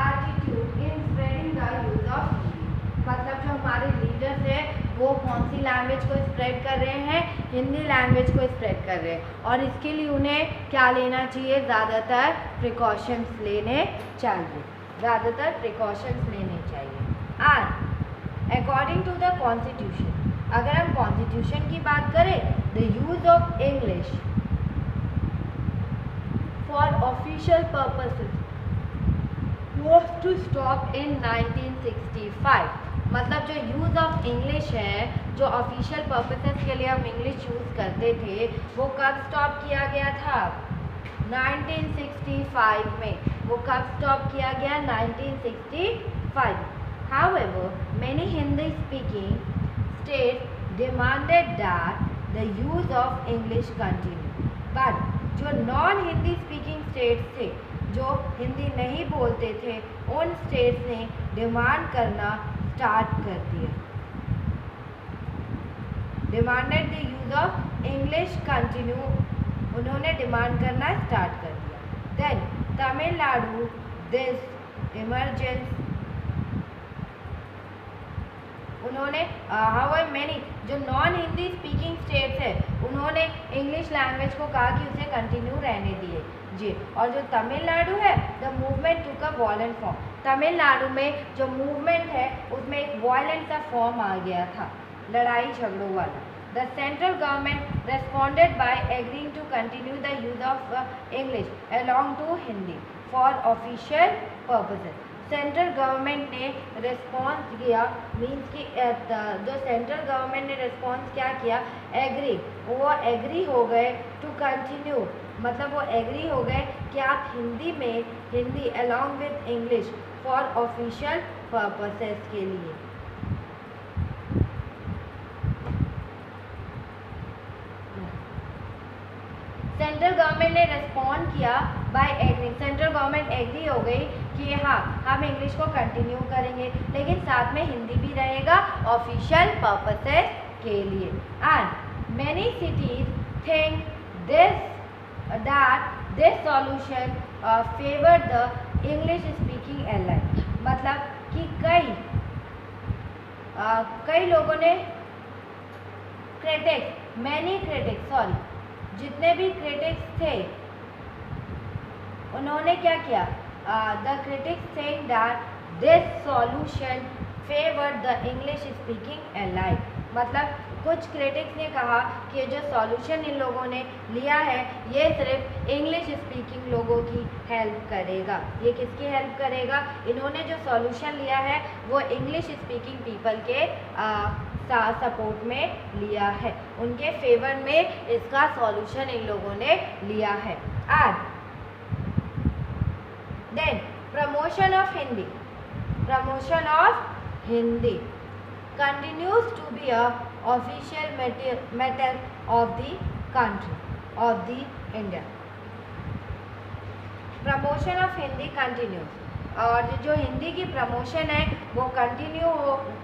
attitude in spreading the use of Hindi, मतलब जो हमारे लीडर्स हैं वो कौन सी लैंग्वेज को स्प्रेड कर रहे हैं, हिंदी लैंग्वेज को स्प्रेड कर रहे हैं और इसके लिए उन्हें क्या लेना चाहिए, ज़्यादातर प्रिकॉशंस लेने चाहिए, ज़्यादातर प्रिकॉशंस लेने चाहिए। And according to the constitution, अगर हम कॉन्स्टिट्यूशन की बात करें the use of English for official purposes was to stop in 1965, मतलब जो यूज़ ऑफ इंग्लिश है, जो ऑफिशियल पर्पसेस के लिए हम इंग्लिश यूज़ करते थे वो कब स्टॉप किया गया था, 1965 में। वो कब स्टॉप किया गया, 1965। However, many Hindi speaking states demanded that the use of English continue, but जो नॉन हिंदी स्पीकिंग स्टेट्स थे, जो हिंदी नहीं बोलते थे, उन स्टेट्स ने डिमांड करना स्टार्ट कर दिया, demanded the use of English continue, उन्होंने डिमांड करना स्टार्ट कर दिया। देन तमिलनाडु दिस इमरजेंस, उन्होंने हाउ मैनी जो नॉन हिंदी स्पीकिंग स्टेट्स है उन्होंने इंग्लिश लैंग्वेज को कहा कि उसे कंटिन्यू रहने दिए जी। और जो तमिलनाडु है the movement took a violent form, Tamil Nadu में जो मूवमेंट है उसमें एक वॉयलेंट सा फॉर्म आ गया था, लड़ाई झगड़ों वाला। The central government responded by agreeing to continue the use of English along to Hindi for official purposes. Central government ने रिस्पॉन्स किया, मीन्स कि जो सेंट्रल गवर्नमेंट ने रिस्पॉन्स क्या किया, एग्री, वो एग्री हो गए टू कंटिन्यू, मतलब वो एग्री हो गए कि आप Hindi along with English for official purposes के लिए। सेंट्रल गवर्नमेंट ने रिस्पॉन्ड किया by agree, central government agree हो गई कि हाँ हम इंग्लिश को कंटिन्यू करेंगे लेकिन साथ में हिंदी भी रहेगा ऑफिशियल पर्पसेस के लिए। And many cities think this solution favour the English speaking elite, मतलब कि कई लोगों ने जितने भी क्रिटिक्स थे उन्होंने क्या किया, the critics saying that this solution favour the English speaking elite, मतलब कुछ क्रिटिक्स ने कहा कि ये जो सॉल्यूशन इन लोगों ने लिया है ये सिर्फ इंग्लिश स्पीकिंग लोगों की हेल्प करेगा। ये किसकी हेल्प करेगा, इन्होंने जो सॉल्यूशन लिया है वो इंग्लिश स्पीकिंग पीपल के सपोर्ट में लिया है, उनके फेवर में इसका सॉल्यूशन इन लोगों ने लिया है। And then promotion of Hindi continues to be a official matter of the country of the India. Promotion of Hindi continues, और जो हिंदी की प्रमोशन है वो कंटिन्यू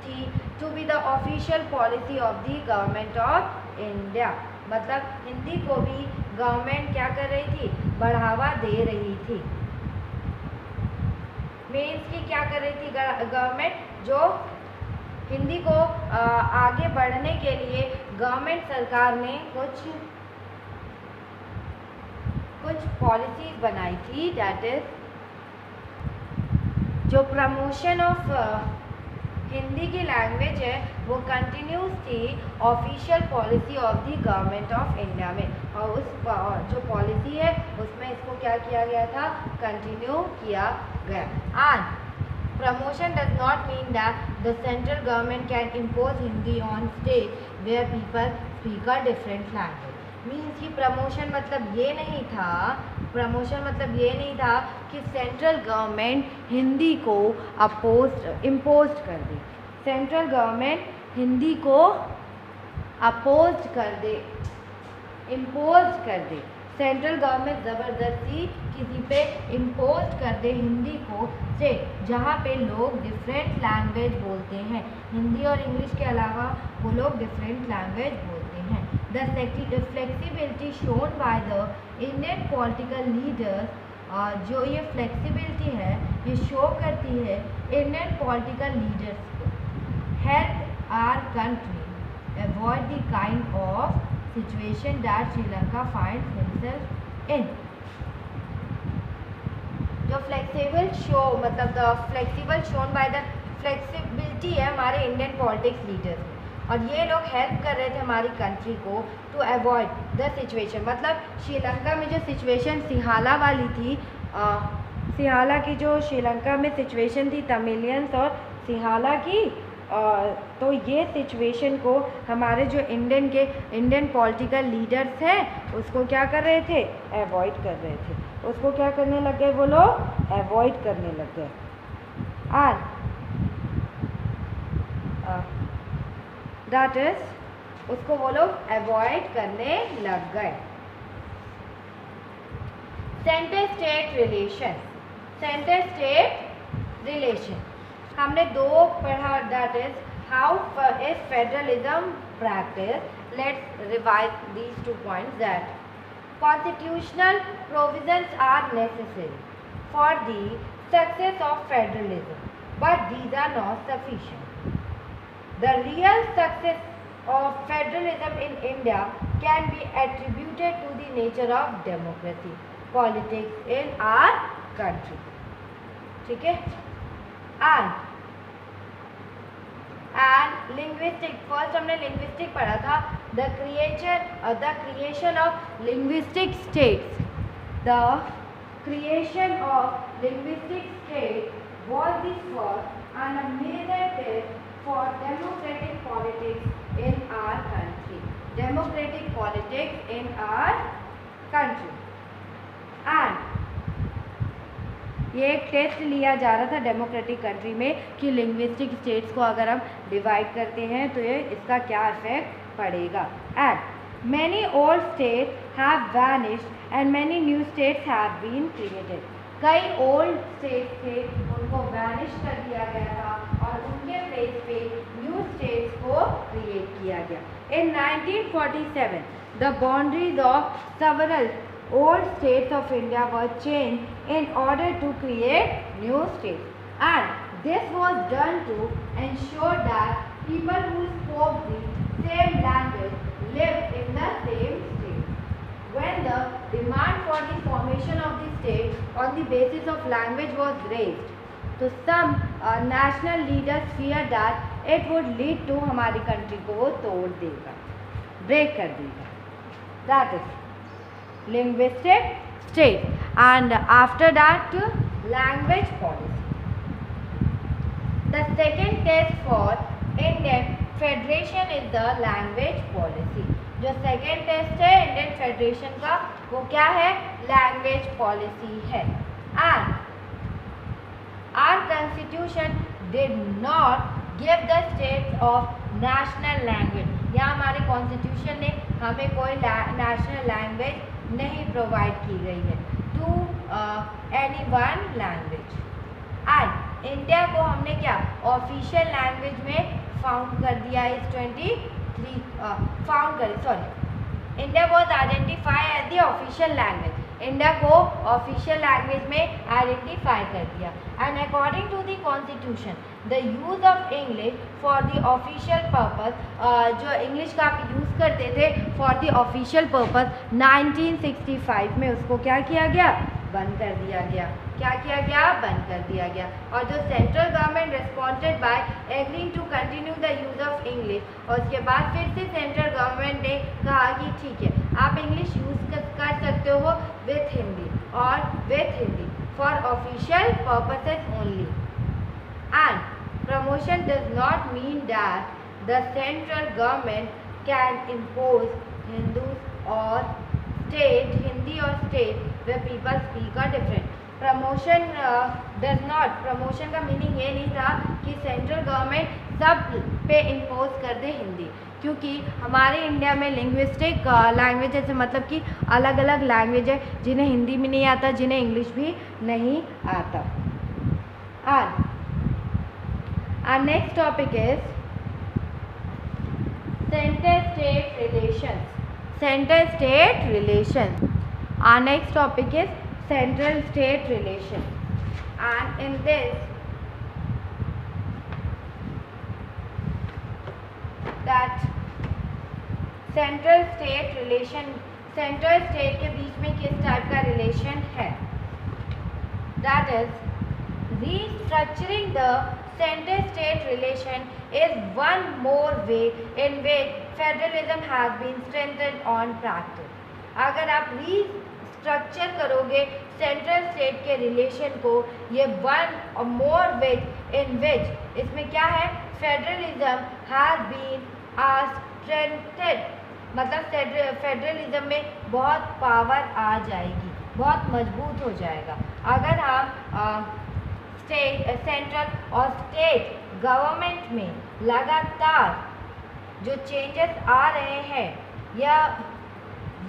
थी to be the official policy of the government of India, मतलब हिंदी को भी government क्या कर रही थी, बढ़ावा दे रही थी। मीन्स की क्या कर रही थी गवर्नमेंट, जो हिंदी को आगे बढ़ने के लिए गवर्नमेंट सरकार ने कुछ पॉलिसीज बनाई थी, दैट इज जो प्रमोशन ऑफ हिंदी की लैंग्वेज है वो कंटिन्यूस थी official policy of the government of India में, और उस जो पॉलिसी है उसमें इसको क्या किया गया था, कंटिन्यू किया गया। And promotion does not mean that the central government can impose Hindi on state where people speak a different language. Means कि प्रमोशन मतलब ये नहीं था, प्रमोशन मतलब ये नहीं था कि सेंट्रल गवर्नमेंट हिंदी को इम्पोज कर दे, सेंट्रल गवर्नमेंट हिंदी को अपोज कर दे, इम्पोज कर दे, सेंट्रल गवर्नमेंट ज़बरदस्ती किसी पे इम्पोज कर दे हिंदी को स्टेट जहाँ पे लोग डिफरेंट लैंग्वेज बोलते हैं, हिंदी और इंग्लिश के अलावा वो लोग डिफरेंट लैंग्वेज बोलते हैं। The flexibility shown by the Indian political leaders, जो ये फ्लेक्सिबिलिटी है ये शो करती है इंडियन पॉलिटिकल लीडर्स को, help our country avoid the kind of situation that Sri Lanka finds himself in। जो फ्लेक्सिबल शो मतलब the flexible shown by the flexibility है हमारे इंडियन पॉलिटिक्स लीडर्स में, और ये लोग हेल्प कर रहे थे हमारी कंट्री को टू अवॉइड द सिचुएशन, मतलब श्रीलंका में जो सिचुएशन सिहाला वाली थी, सिहाला की जो श्रीलंका में सिचुएशन थी तमिलियंस और सिहाला की, तो ये सिचुएशन को हमारे जो इंडियन पॉलिटिकल लीडर्स हैं उसको क्या कर रहे थे, अवॉइड कर रहे थे, उसको क्या करने लग गए वो लोग, अवॉइड करने लग गए। एंड दैट इज उसको वो लोग अवॉइड करने लग गए। Centre state relation, centre state relation हमने दो पढ़ा, that is how is federalism practice. Let's revise these 2 points that constitutional provisions are necessary for the success of federalism but these are not sufficient. The real success of federalism in India can be attributed to the nature of democracy politics in our country. ठीक है, and linguistic, first हमने linguistic पढ़ा था, the creation of linguistic states, the creation of linguistic state was the first and a major test for democratic politics in our country, democratic politics in our country. And ये एक test लिया जा रहा था democratic country में कि linguistic states को अगर हम डिवाइड करते हैं तो ये इसका क्या इफेक्ट पड़ेगा। And many old states have vanished and many new states have been created. कई ओल्ड स्टेट्स थे उनको वैनिश कर दिया गया था और उनके प्लेस पे न्यू स्टेट्स को क्रिएट किया गया। इन 1947 the boundaries of several old states of India were changed in order to create new states, and this was done to ensure that people who spoke the same language lived in the same state. When the demand for the formation of the state on the basis of language was raised, तो some national leaders feared that it would lead to हमारी country को वो तोड़ देगा, break कर देगा। That is linguistic state, and after that language policy। The second test for Indian Federation is the language policy। जो second test है Indian Federation का वो क्या है, language policy है। And our constitution did not give the states of national language। यहाँ हमारे constitution ने हमें कोई नेशनल लैंग्वेज नहीं प्रोवाइड की गई है to any one language. And India को हमने क्या ऑफिशियल लैंग्वेज में फाउंड कर दिया इस 23 India was identify as the official language. India को ऑफिशियल लैंग्वेज में आइडेंटिफाई कर दिया। And according to the constitution the use of English for the official purpose, जो इंग्लिश का आप यूज़ करते थे फॉर द ऑफिशियल पर्पस 1965 में उसको क्या किया गया, बंद कर दिया गया। क्या किया गया? बंद कर दिया गया। और जो central government responded by agreeing to continue the use of English, और उसके बाद फिर से सेंट्रल गवर्नमेंट ने कहा कि ठीक है, आप इंग्लिश यूज कर सकते हो विथ हिंदी, और with Hindi for official purposes only. And promotion does not mean that the central government can impose Hindus or state, Hindi or state where people speak are different. Promotion does not, promotion का meaning ये नहीं था कि central government सब पे impose कर दे हिंदी, क्योंकि हमारे इंडिया में लिंग्विस्टिक लैंग्वेज से मतलब कि अलग अलग लैंग्वेज है जिन्हें हिंदी भी नहीं आता, जिन्हें इंग्लिश भी नहीं आता। और our next topic is center-state relations. Center-state relations. Our next topic is central-state relations. And in this, that central-state relation, center-state के बीच में किस टाइप का relation है? That is restructuring the center-state relation is one more way in which federalism has been strengthened on practice. अगर आप restructure करोगे central state के relation को, ये वन मोर वे इन विच, इसमें क्या है? फेडरलिज्म हैज बीन स्ट्रेंथेड, मतलब फेडरलिज्म में बहुत पावर आ जाएगी, बहुत मजबूत हो जाएगा। अगर हम सेंट्रल और स्टेट गवर्नमेंट में लगातार जो चेंजेस आ रहे हैं, या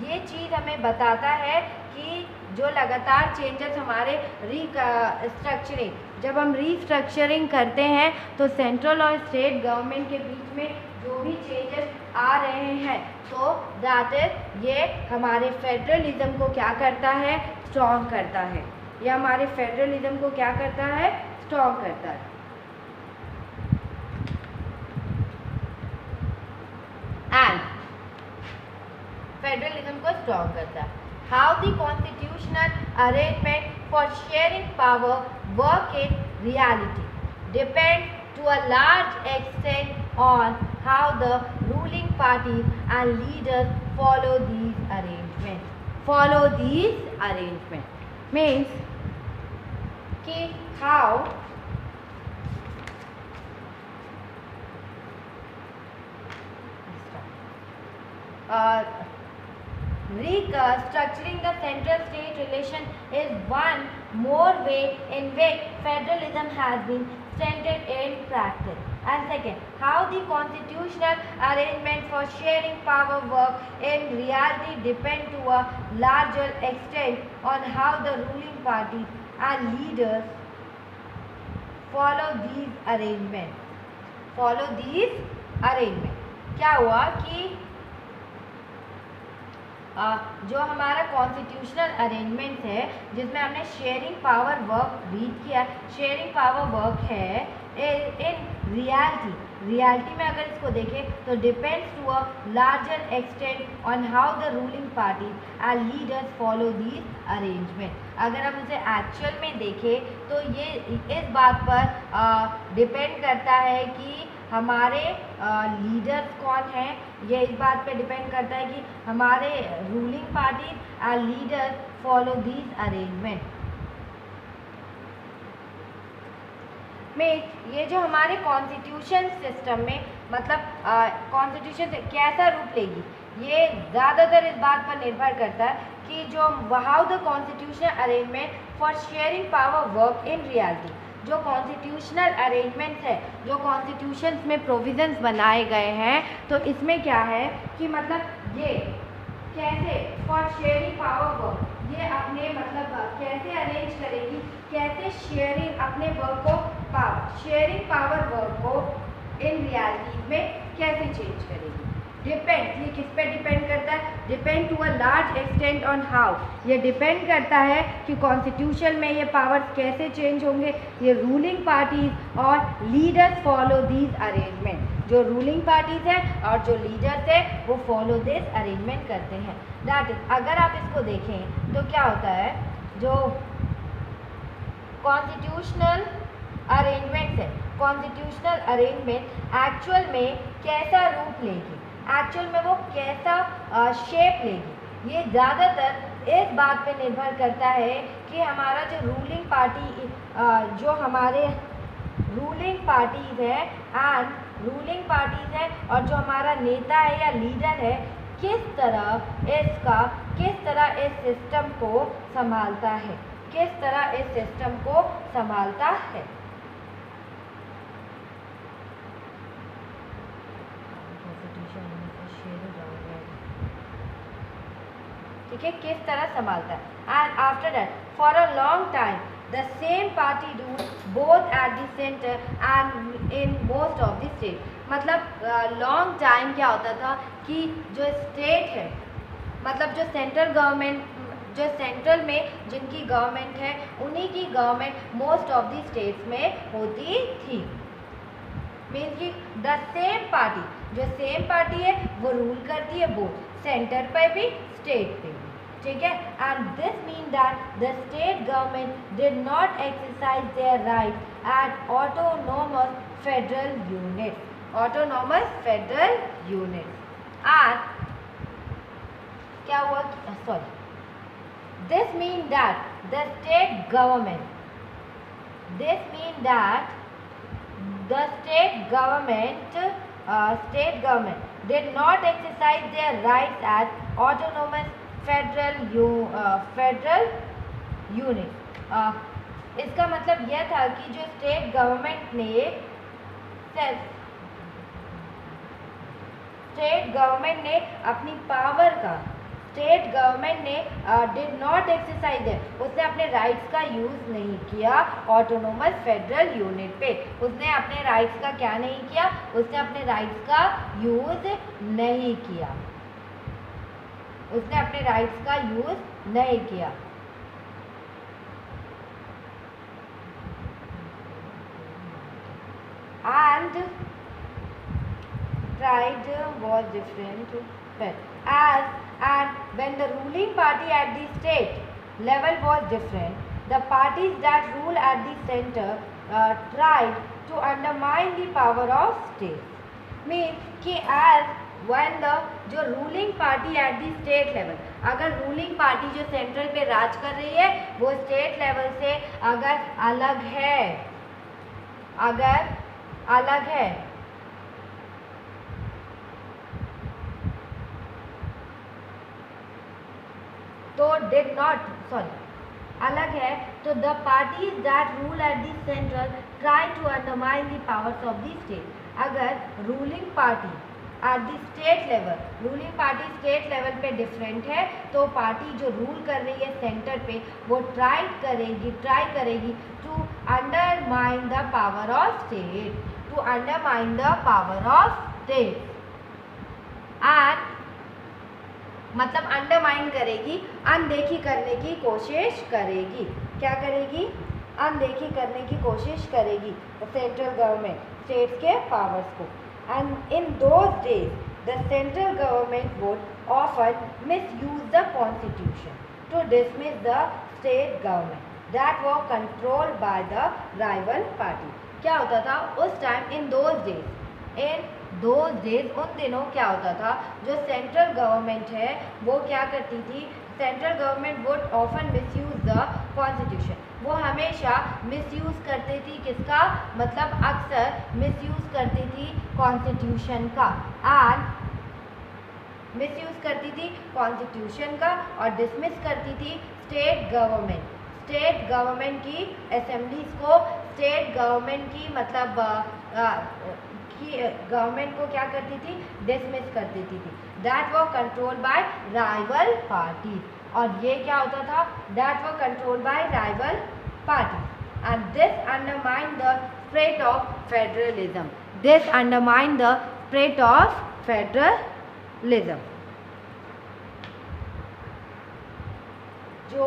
ये चीज़ हमें बताता है कि जो लगातार चेंजेस हमारे रीस्ट्रक्चरिंग, जब हम रीस्ट्रक्चरिंग करते हैं तो सेंट्रल और स्टेट गवर्नमेंट के बीच में जो भी चेंजेस आ रहे हैं, तो दैट इज ये हमारे फेडरलिज्म को क्या करता है? स्ट्रॉन्ग करता है। यह हमारे फेडरलिज्म को क्या करता है? स्ट्रॉन्ग करता है। एंड फेडरलिज्म को स्ट्रॉन्ग करता है। How the constitutional arrangement for sharing power work in reality depend to a large extent on how the ruling parties and leaders follow these arrangement. Means कि how restructuring the central state relation is one more way in which federalism has been strengthened in practice. And second, how the constitutional arrangement for sharing power work in reality depend to a larger extent on how the ruling parties and leaders follow these arrangements. क्या हुआ कि जो हमारा constitutional arrangement है, जिसमें हमने sharing power work read किया, sharing power work है इन रियलिटी में अगर इसको देखें तो depends to a larger extent on how the ruling party and leaders follow these arrangement. अगर हम इसे एक्चुअल में देखें तो ये इस बात पर डिपेंड करता है कि हमारे लीडर्स कौन हैं, ये इस बात पे डिपेंड करता है कि हमारे ruling party and leaders follow these arrangement में। ये जो हमारे कॉन्स्टिट्यूशन सिस्टम में, मतलब कॉन्स्टिट्यूशन कैसा रूप लेगी, ये ज़्यादातर इस बात पर निर्भर करता है कि जो how the constitutional arrangement for sharing power work in reality, जो कॉन्स्टिट्यूशनल अरेंजमेंट्स है, जो कॉन्स्टिट्यूशंस में प्रोविजंस बनाए गए हैं, तो इसमें क्या है कि मतलब ये कैसे फॉर शेयरिंग पावर वर्क, ये अपने मतलब कैसे अरेंज करेगी, कैसे शेयरिंग अपने वर्क को शेयरिंग पावर वर्क को इन रियलिटी में कैसे चेंज करेगी। डिपेंड, ये किस पे डिपेंड करता है? Depend to a large extent on how, ये डिपेंड करता है कि कॉन्स्टिट्यूशन में ये पावर्स कैसे चेंज होंगे। ये रूलिंग पार्टीज और लीडर्स फॉलो दीज अरेंजमेंट, जो रूलिंग पार्टीज हैं और जो लीडर्स हैं वो फॉलो दिस अरेंजमेंट करते हैं। दैट इज, अगर आप इसको देखें तो क्या होता है, जो कॉन्स्टिट्यूशनल अरेंजमेंट है, कॉन्स्टिट्यूशनल अरेंजमेंट एक्चुअल में कैसा रूप लेगी, एक्चुअल में वो कैसा शेप लेगी, ये ज़्यादातर इस बात पे निर्भर करता है कि हमारा जो रूलिंग पार्टी, जो हमारे रूलिंग पार्टीज है एंड रूलिंग पार्टीज है और जो हमारा नेता है या लीडर है, किस तरह इस सिस्टम को संभालता है, किस तरह इस सिस्टम को संभालता है। ठीक है, किस तरह संभालता है। And after that for a long time the same party rule both at the centre and in most of the state. मतलब लॉन्ग टाइम क्या होता था कि जो स्टेट है, मतलब जो सेंट्रल गवर्नमेंट, जो सेंट्रल में जिनकी गवर्नमेंट है, उन्हीं की government most of the states में होती थी। मीन्स कि द सेम पार्टी, जो सेम पार्टी है वो रूल करती है बोथ सेंटर पे भी स्टेट पे भी। ठीक है, and this mean that the state government did not exercise their right at autonomous federal unit, autonomous federal unit. And क्या हुआ, sorry, this mean that the state government did not exercise their rights as autonomous federal unit। इसका मतलब यह था कि जो state government ने अपनी पावर का, स्टेट गवर्नमेंट ने डिड नॉट एक्सरसाइज है, उसने अपने राइट्स का यूज़ नहीं किया ऑटोनोमस फेडरल यूनिट पे। उसने अपने राइट्स का क्या नहीं किया, उसने अपने राइट्स का यूज़ नहीं किया, उसने अपने राइट्स का यूज़ नहीं किया। And pride was different, but and when the ruling party at the state level was different, the parties that rule at the center tried to undermine the power of state। Means कि as when the जो ruling party at the state level, अगर ruling party जो central पे राज कर रही है वो state level से अगर अलग है तो अलग है तो the parties that rule at the central try to undermine the powers of the state. अगर ruling party at the state level, ruling party state level पे डिफरेंट है तो पार्टी जो रूल कर रही है सेंटर पे वो ट्राई करेगी to undermine the power of state, to undermine the power of state. And मतलब अंडरमाइन करेगी, अनदेखी करने की कोशिश करेगी। क्या करेगी, अनदेखी करने की कोशिश करेगी सेंट्रल गवर्नमेंट स्टेट्स के पावर्स को। And in those days the central government would often misuse the constitution to dismiss the state government that were controlled by the rival party. क्या होता था उस टाइम, इन दोज डेज उन दिनों क्या होता था, जो सेंट्रल गवर्नमेंट है वो क्या करती थी, central government would often misuse the constitution, वो हमेशा मिसयूज करती थी किसका, मतलब अक्सर मिसयूज करती थी कॉन्स्टिट्यूशन का, एंड मिसयूज करती थी कॉन्स्टिट्यूशन का और डिसमिस करती थी स्टेट गवर्नमेंट की असेंबलीज को, स्टेट गवर्नमेंट की मतलब गवर्नमेंट को क्या करती थी, डिसमिस कर देती थी। That were control by rival party, और ये क्या होता था, that were control by rival party. And this undermine the spirit of federalism, this undermine the spirit of federalism. जो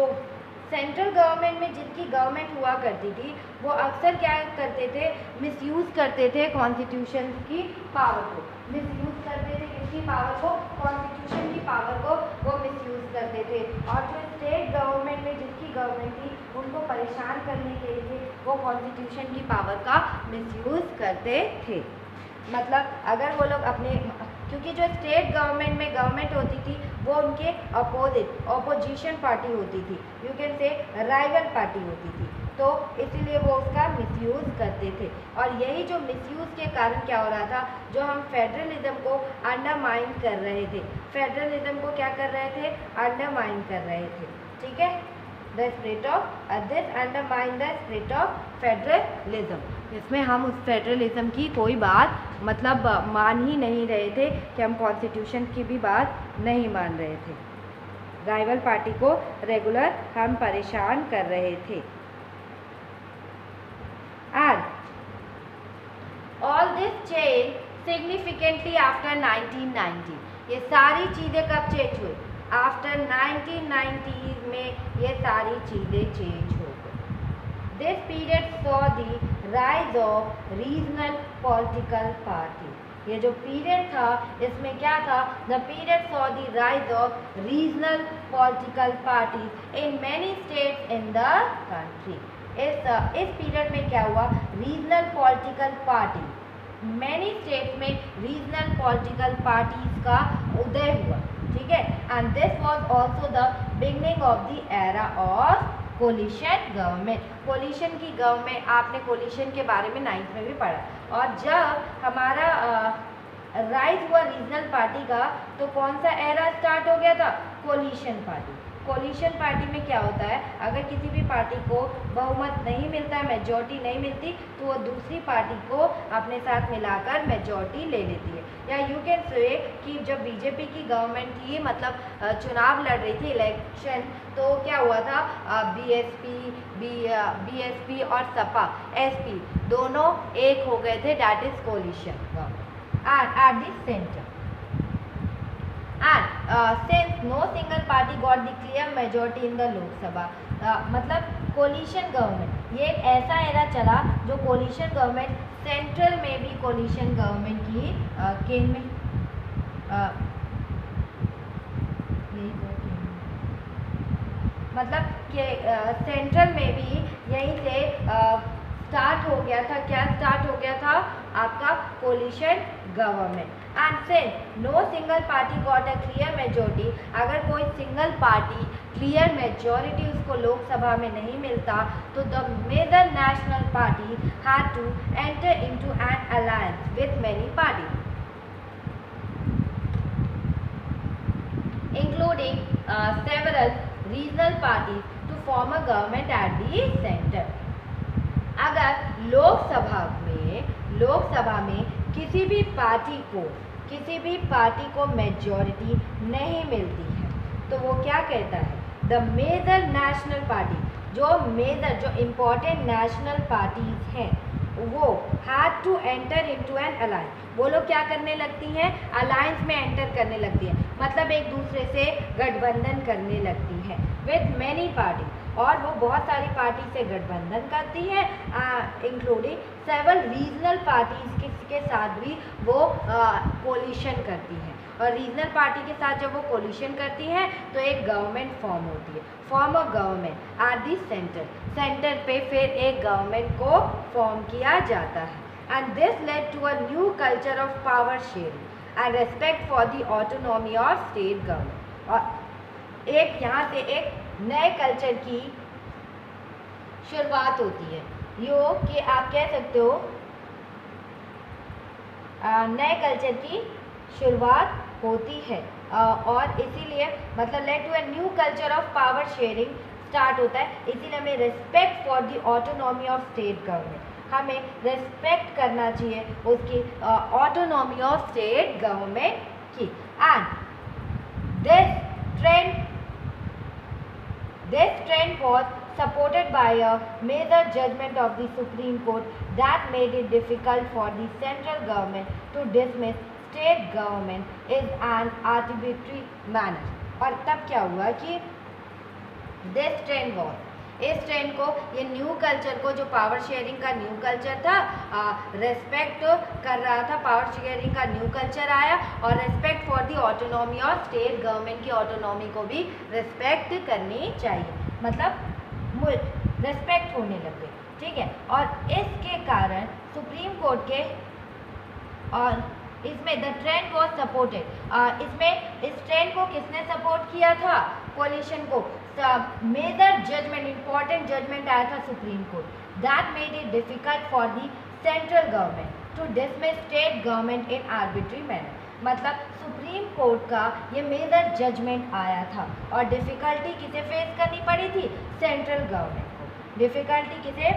सेंट्रल गवर्नमेंट में जिनकी गवर्नमेंट हुआ करती थी वो अक्सर क्या करते थे, मिसयूज़ करते थे कॉन्स्टिट्यूशन की पावर को। मिसयूज करते थे, किसकी पावर को, कॉन्स्टिट्यूशन की पावर को वो मिसयूज करते थे। और जो स्टेट गवर्नमेंट में जिसकी गवर्नमेंट थी उनको परेशान करने के लिए वो कॉन्स्टिट्यूशन की पावर का मिसयूज करते थे। मतलब अगर वो लोग अपने, क्योंकि जो स्टेट गवर्नमेंट में गवर्नमेंट होती थी वो उनके अपोजिट ऑपोजिशन पार्टी होती थी, you can say rival party होती थी, तो इसीलिए वो उसका मिसयूज़ करते थे। और यही जो मिसयूज़ के कारण क्या हो रहा था, जो हम फेडरलिज्म को अंडरमाइन कर रहे थे, फेडरलिज्म को क्या कर रहे थे, अंडरमाइन कर रहे थे, ठीक है। The spirit of this undermine the spirit of federalism, इसमें हम उस फेडरलिज्म की कोई बात मतलब मान ही नहीं रहे थे कि हम कॉन्स्टिट्यूशन की भी बात नहीं मान रहे थे। राइवल पार्टी को रेगुलर हम परेशान कर रहे थे। And all this change significantly after 1990, ये सारी चीज़ें कब चेंज हुई, आफ्टर 1990s में ये सारी चीज़ें चेंज हो गई। This period saw the rise of regional political party, ये जो पीरियड था इसमें क्या था, the period saw the rise of regional political parties in many states in the country. इस पीरियड में क्या हुआ, regional political party, many states में रीजनल पॉलिटिकल पार्टीज का उदय हुआ, ठीक है। And this was also the beginning of the era of coalition government. Coalition की गवर्नमेंट, आपने कोलिशन के बारे में 9th में भी पढ़ा। और जब हमारा राइज हुआ रीजनल पार्टी का, तो कौन सा एरा स्टार्ट हो गया था, कोलिशन पार्टी। कोलिशन पार्टी में क्या होता है, अगर किसी भी पार्टी को बहुमत नहीं मिलता है, मेजॉरिटी नहीं मिलती, तो वो दूसरी पार्टी को अपने साथ मिलाकर मेजॉरिटी ले लेती है। या यू कैन से कि जब बीजेपी की गवर्नमेंट थी, मतलब चुनाव लड़ रही थी, इलेक्शन, तो क्या हुआ था, बीएसपी और सपा एसपी दोनों एक हो गए थे, that is coalition government at the centre. And since no single party got the clear majority in the Lok Sabha, मतलब कोलिशन गवर्नमेंट, ये एक ऐसा एरा चला जो कोलिशन गवर्नमेंट, सेंट्रल में भी कोलिशन गवर्नमेंट की केंद्र में मतलब कि सेंट्रल में भी यहीं से स्टार्ट हो गया था। क्या स्टार्ट हो गया था, आपका coalition government. And since no single party got a clear majority, अगर कोई सिंगल पार्टी क्लियर मेजॉरिटी उसको लोकसभा में नहीं मिलता, तो the major national party had to enter into an alliance with many party including several regional parties to form a government at the centre. अगर लोकसभा में किसी भी पार्टी को मेजॉरिटी नहीं मिलती है, तो वो क्या कहता है, द मेजर नेशनल पार्टी, जो इम्पोर्टेंट नेशनल पार्टीज हैं, वो had to enter into an alliance, वो लोग क्या करने लगती हैं, अलायंस में एंटर करने लगती है, मतलब एक दूसरे से गठबंधन करने लगती है विथ मैनी पार्टी, और वो बहुत सारी पार्टी से गठबंधन करती है, इंक्लूडिंग सेवरल रीजनल पार्टीज के साथ भी वो कोलिशन करती है। और रीजनल पार्टी के साथ जब वो कोलिशन करती हैं तो एक गवर्नमेंट फॉर्म होती है, form of government at the centre पे फिर एक गवर्नमेंट को फॉर्म किया जाता है। And this led to a new culture of power sharing and respect for the autonomy of state government. और एक यहाँ से एक नए कल्चर की शुरुआत होती है, यो कि आप कह सकते हो नए कल्चर की शुरुआत होती है, और इसीलिए मतलब let to a new culture of power sharing start होता है। इसीलिए हमें respect for the autonomy of state government, हमें रिस्पेक्ट करना चाहिए उसकी ऑटोनॉमी ऑफ स्टेट गवर्नमेंट की। And this trend was supported by a major judgment of the Supreme Court that made it difficult for the central government to dismiss state government in an arbitrary manner। और तब क्या हुआ कि this trend was, इस trend को, ये new culture को, जो पावर शेयरिंग का न्यू कल्चर था, रेस्पेक्ट कर रहा था। पावर शेयरिंग का न्यू कल्चर आया और रेस्पेक्ट फॉर दी ऑटोनॉमी और स्टेट गवर्नमेंट की ऑटोनॉमी को भी रेस्पेक्ट करनी चाहिए, मतलब रेस्पेक्ट होने लगे, ठीक है। और इसके कारण सुप्रीम कोर्ट के, और इसमें द ट्रेंड वॉज सपोर्टेड, इसमें इस ट्रेंड को किसने सपोर्ट किया था? कोलिशन को। मेजर जजमेंट, इंपॉर्टेंट जजमेंट आया था supreme court, that made it difficult for the central government to dismiss state government in arbitrary manner. मतलब सुप्रीम कोर्ट का ये मेजर जजमेंट आया था और डिफ़िकल्टी किसे फेस करनी पड़ी थी? सेंट्रल गवर्नमेंट को। डिफ़िकल्टी किसे?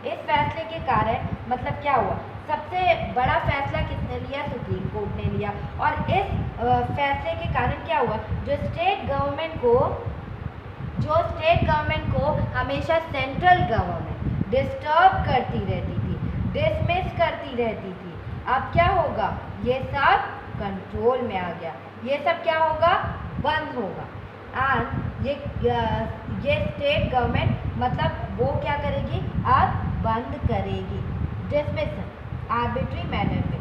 इस फैसले के कारण, मतलब क्या हुआ, सबसे बड़ा फैसला किसने लिया? सुप्रीम कोर्ट ने लिया। और इस फैसले के कारण क्या हुआ, जो स्टेट गवर्नमेंट को हमेशा सेंट्रल गवर्नमेंट डिस्टर्ब करती रहती थी, डिसमिस करती रहती थी, अब क्या होगा, ये सब कंट्रोल में आ गया, ये सब क्या होगा, बंद होगा। एंड ये स्टेट गवर्नमेंट, मतलब वो क्या करेगी, अब बंद करेगी डिसमिस आर्बिट्री मैनर में।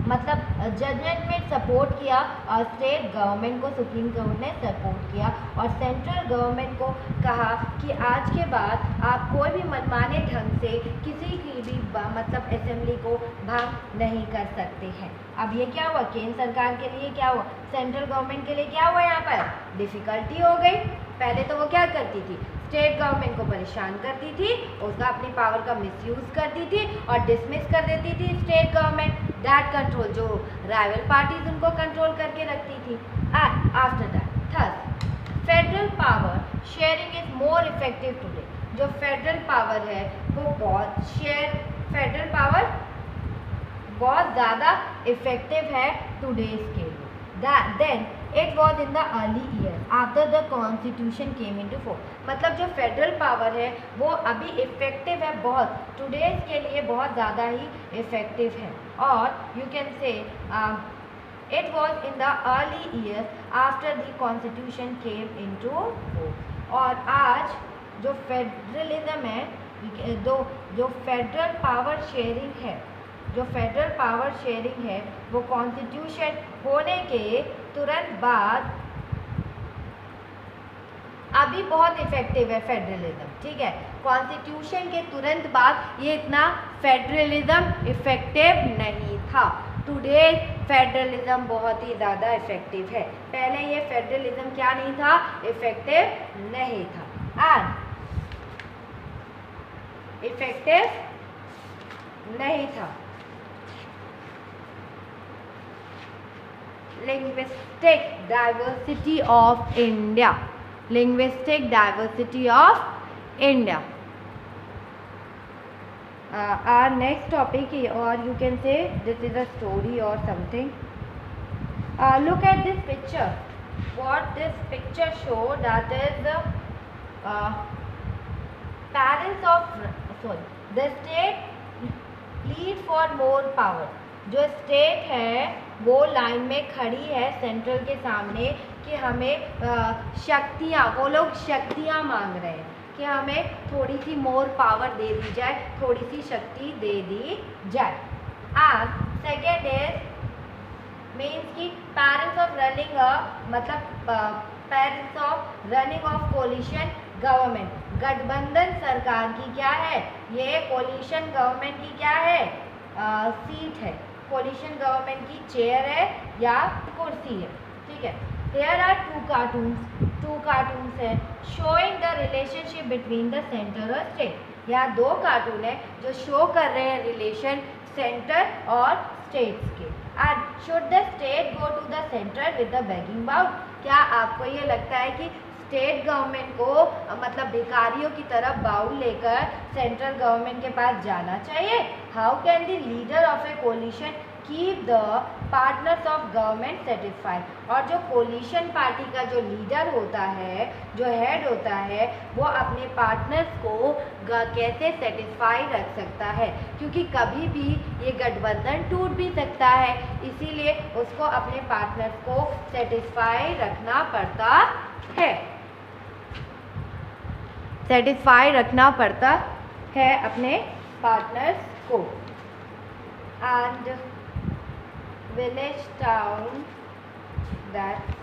मतलब जजमेंट में सपोर्ट किया और स्टेट गवर्नमेंट को सुप्रीम कोर्ट ने सपोर्ट किया और सेंट्रल गवर्नमेंट को कहा कि आज के बाद आप कोई भी मनमाने ढंग से किसी की भी मतलब असेंबली को भंग नहीं कर सकते हैं। अब ये क्या हुआ, केंद्र सरकार के लिए क्या हुआ, सेंट्रल गवर्नमेंट के लिए क्या हुआ, यहाँ पर डिफ़िकल्टी हो गई। पहले तो वो क्या करती थी, स्टेट गवर्नमेंट को परेशान करती थी, उसका अपनी पावर का मिसयूज़ करती थी और डिसमिस कर देती थी स्टेट गवर्नमेंट, दैट कंट्रोल, जो राइवल पार्टीज उनको कंट्रोल करके रखती थी। And after that thus federal power sharing is more effective today. जो फेडरल पावर है वो फेडरल पावर बहुत ज़्यादा इफेक्टिव है टुडेज के लिए। Then it was in the early year after the constitution came into force. मतलब जो फेडरल पावर है वो अभी इफेक्टिव है बहुत, टुडेज के लिए बहुत ज़्यादा ही इफेक्टिव है। और you can say it was in the early year after the constitution came into force. और आज जो फेडरलिज्म है, जो फेडरल पावर शेयरिंग है, जो फेडरल पावर शेयरिंग है वो कॉन्स्टिट्यूशन होने के तुरंत बाद अभी बहुत इफेक्टिव है फेडरलिज्म, ठीक है। कॉन्स्टिट्यूशन के तुरंत बाद ये इतना फेडरलिज्म इफेक्टिव नहीं था। टुडे फेडरलिज्म बहुत ही ज़्यादा इफेक्टिव है, पहले ये फेडरलिज्म क्या नहीं था, इफेक्टिव नहीं था। एंड इफेक्टिव नहीं था। Linguistic diversity of India. Linguistic diversity of India. Our next topic, or you can say this is a story or something. Look at this picture. What this picture show, that is the parents of the state plead for more power. जो state है वो line में खड़ी है central के सामने कि हमें शक्तियाँ, वो लोग शक्तियाँ मांग रहे हैं कि हमें थोड़ी सी मोर पावर दे दी जाए, थोड़ी सी शक्ति दे दी जाए। एंड सेकेंड इज मीन्स कि पेरेंट्स ऑफ रनिंग मतलब parents of running of coalition government, गठबंधन सरकार की क्या है, ये कोलिशन गवर्नमेंट की क्या है, सीट है, कोलिशन गवर्नमेंट की चेयर है या कुर्सी है, ठीक है। देयर आर टू कार्टून्स है showing the relationship between the centre और स्टेट। यहाँ दो कार्टून है जो शो कर रहे हैं रिलेशन सेंटर और स्टेट्स के। And should the state go to the centre with the begging bowl. क्या आपको ये लगता है कि स्टेट गवर्नमेंट को मतलब भिखारियों की तरफ बाउल लेकर सेंट्रल गवर्नमेंट के पास जाना चाहिए? How can the leader of a coalition keep the partners of government satisfied. और जो कोलिशन पार्टी का जो लीडर होता है, जो हेड होता है, वो अपने पार्टनर्स को कैसे सेटिस्फाई रख सकता है, क्योंकि कभी भी ये गठबंधन टूट भी सकता है, इसीलिए उसको अपने पार्टनर्स को सेटिस्फाई रखना पड़ता है। सेटिस्फाई रखना पड़ता है अपने पार्टनर्स को। And village town that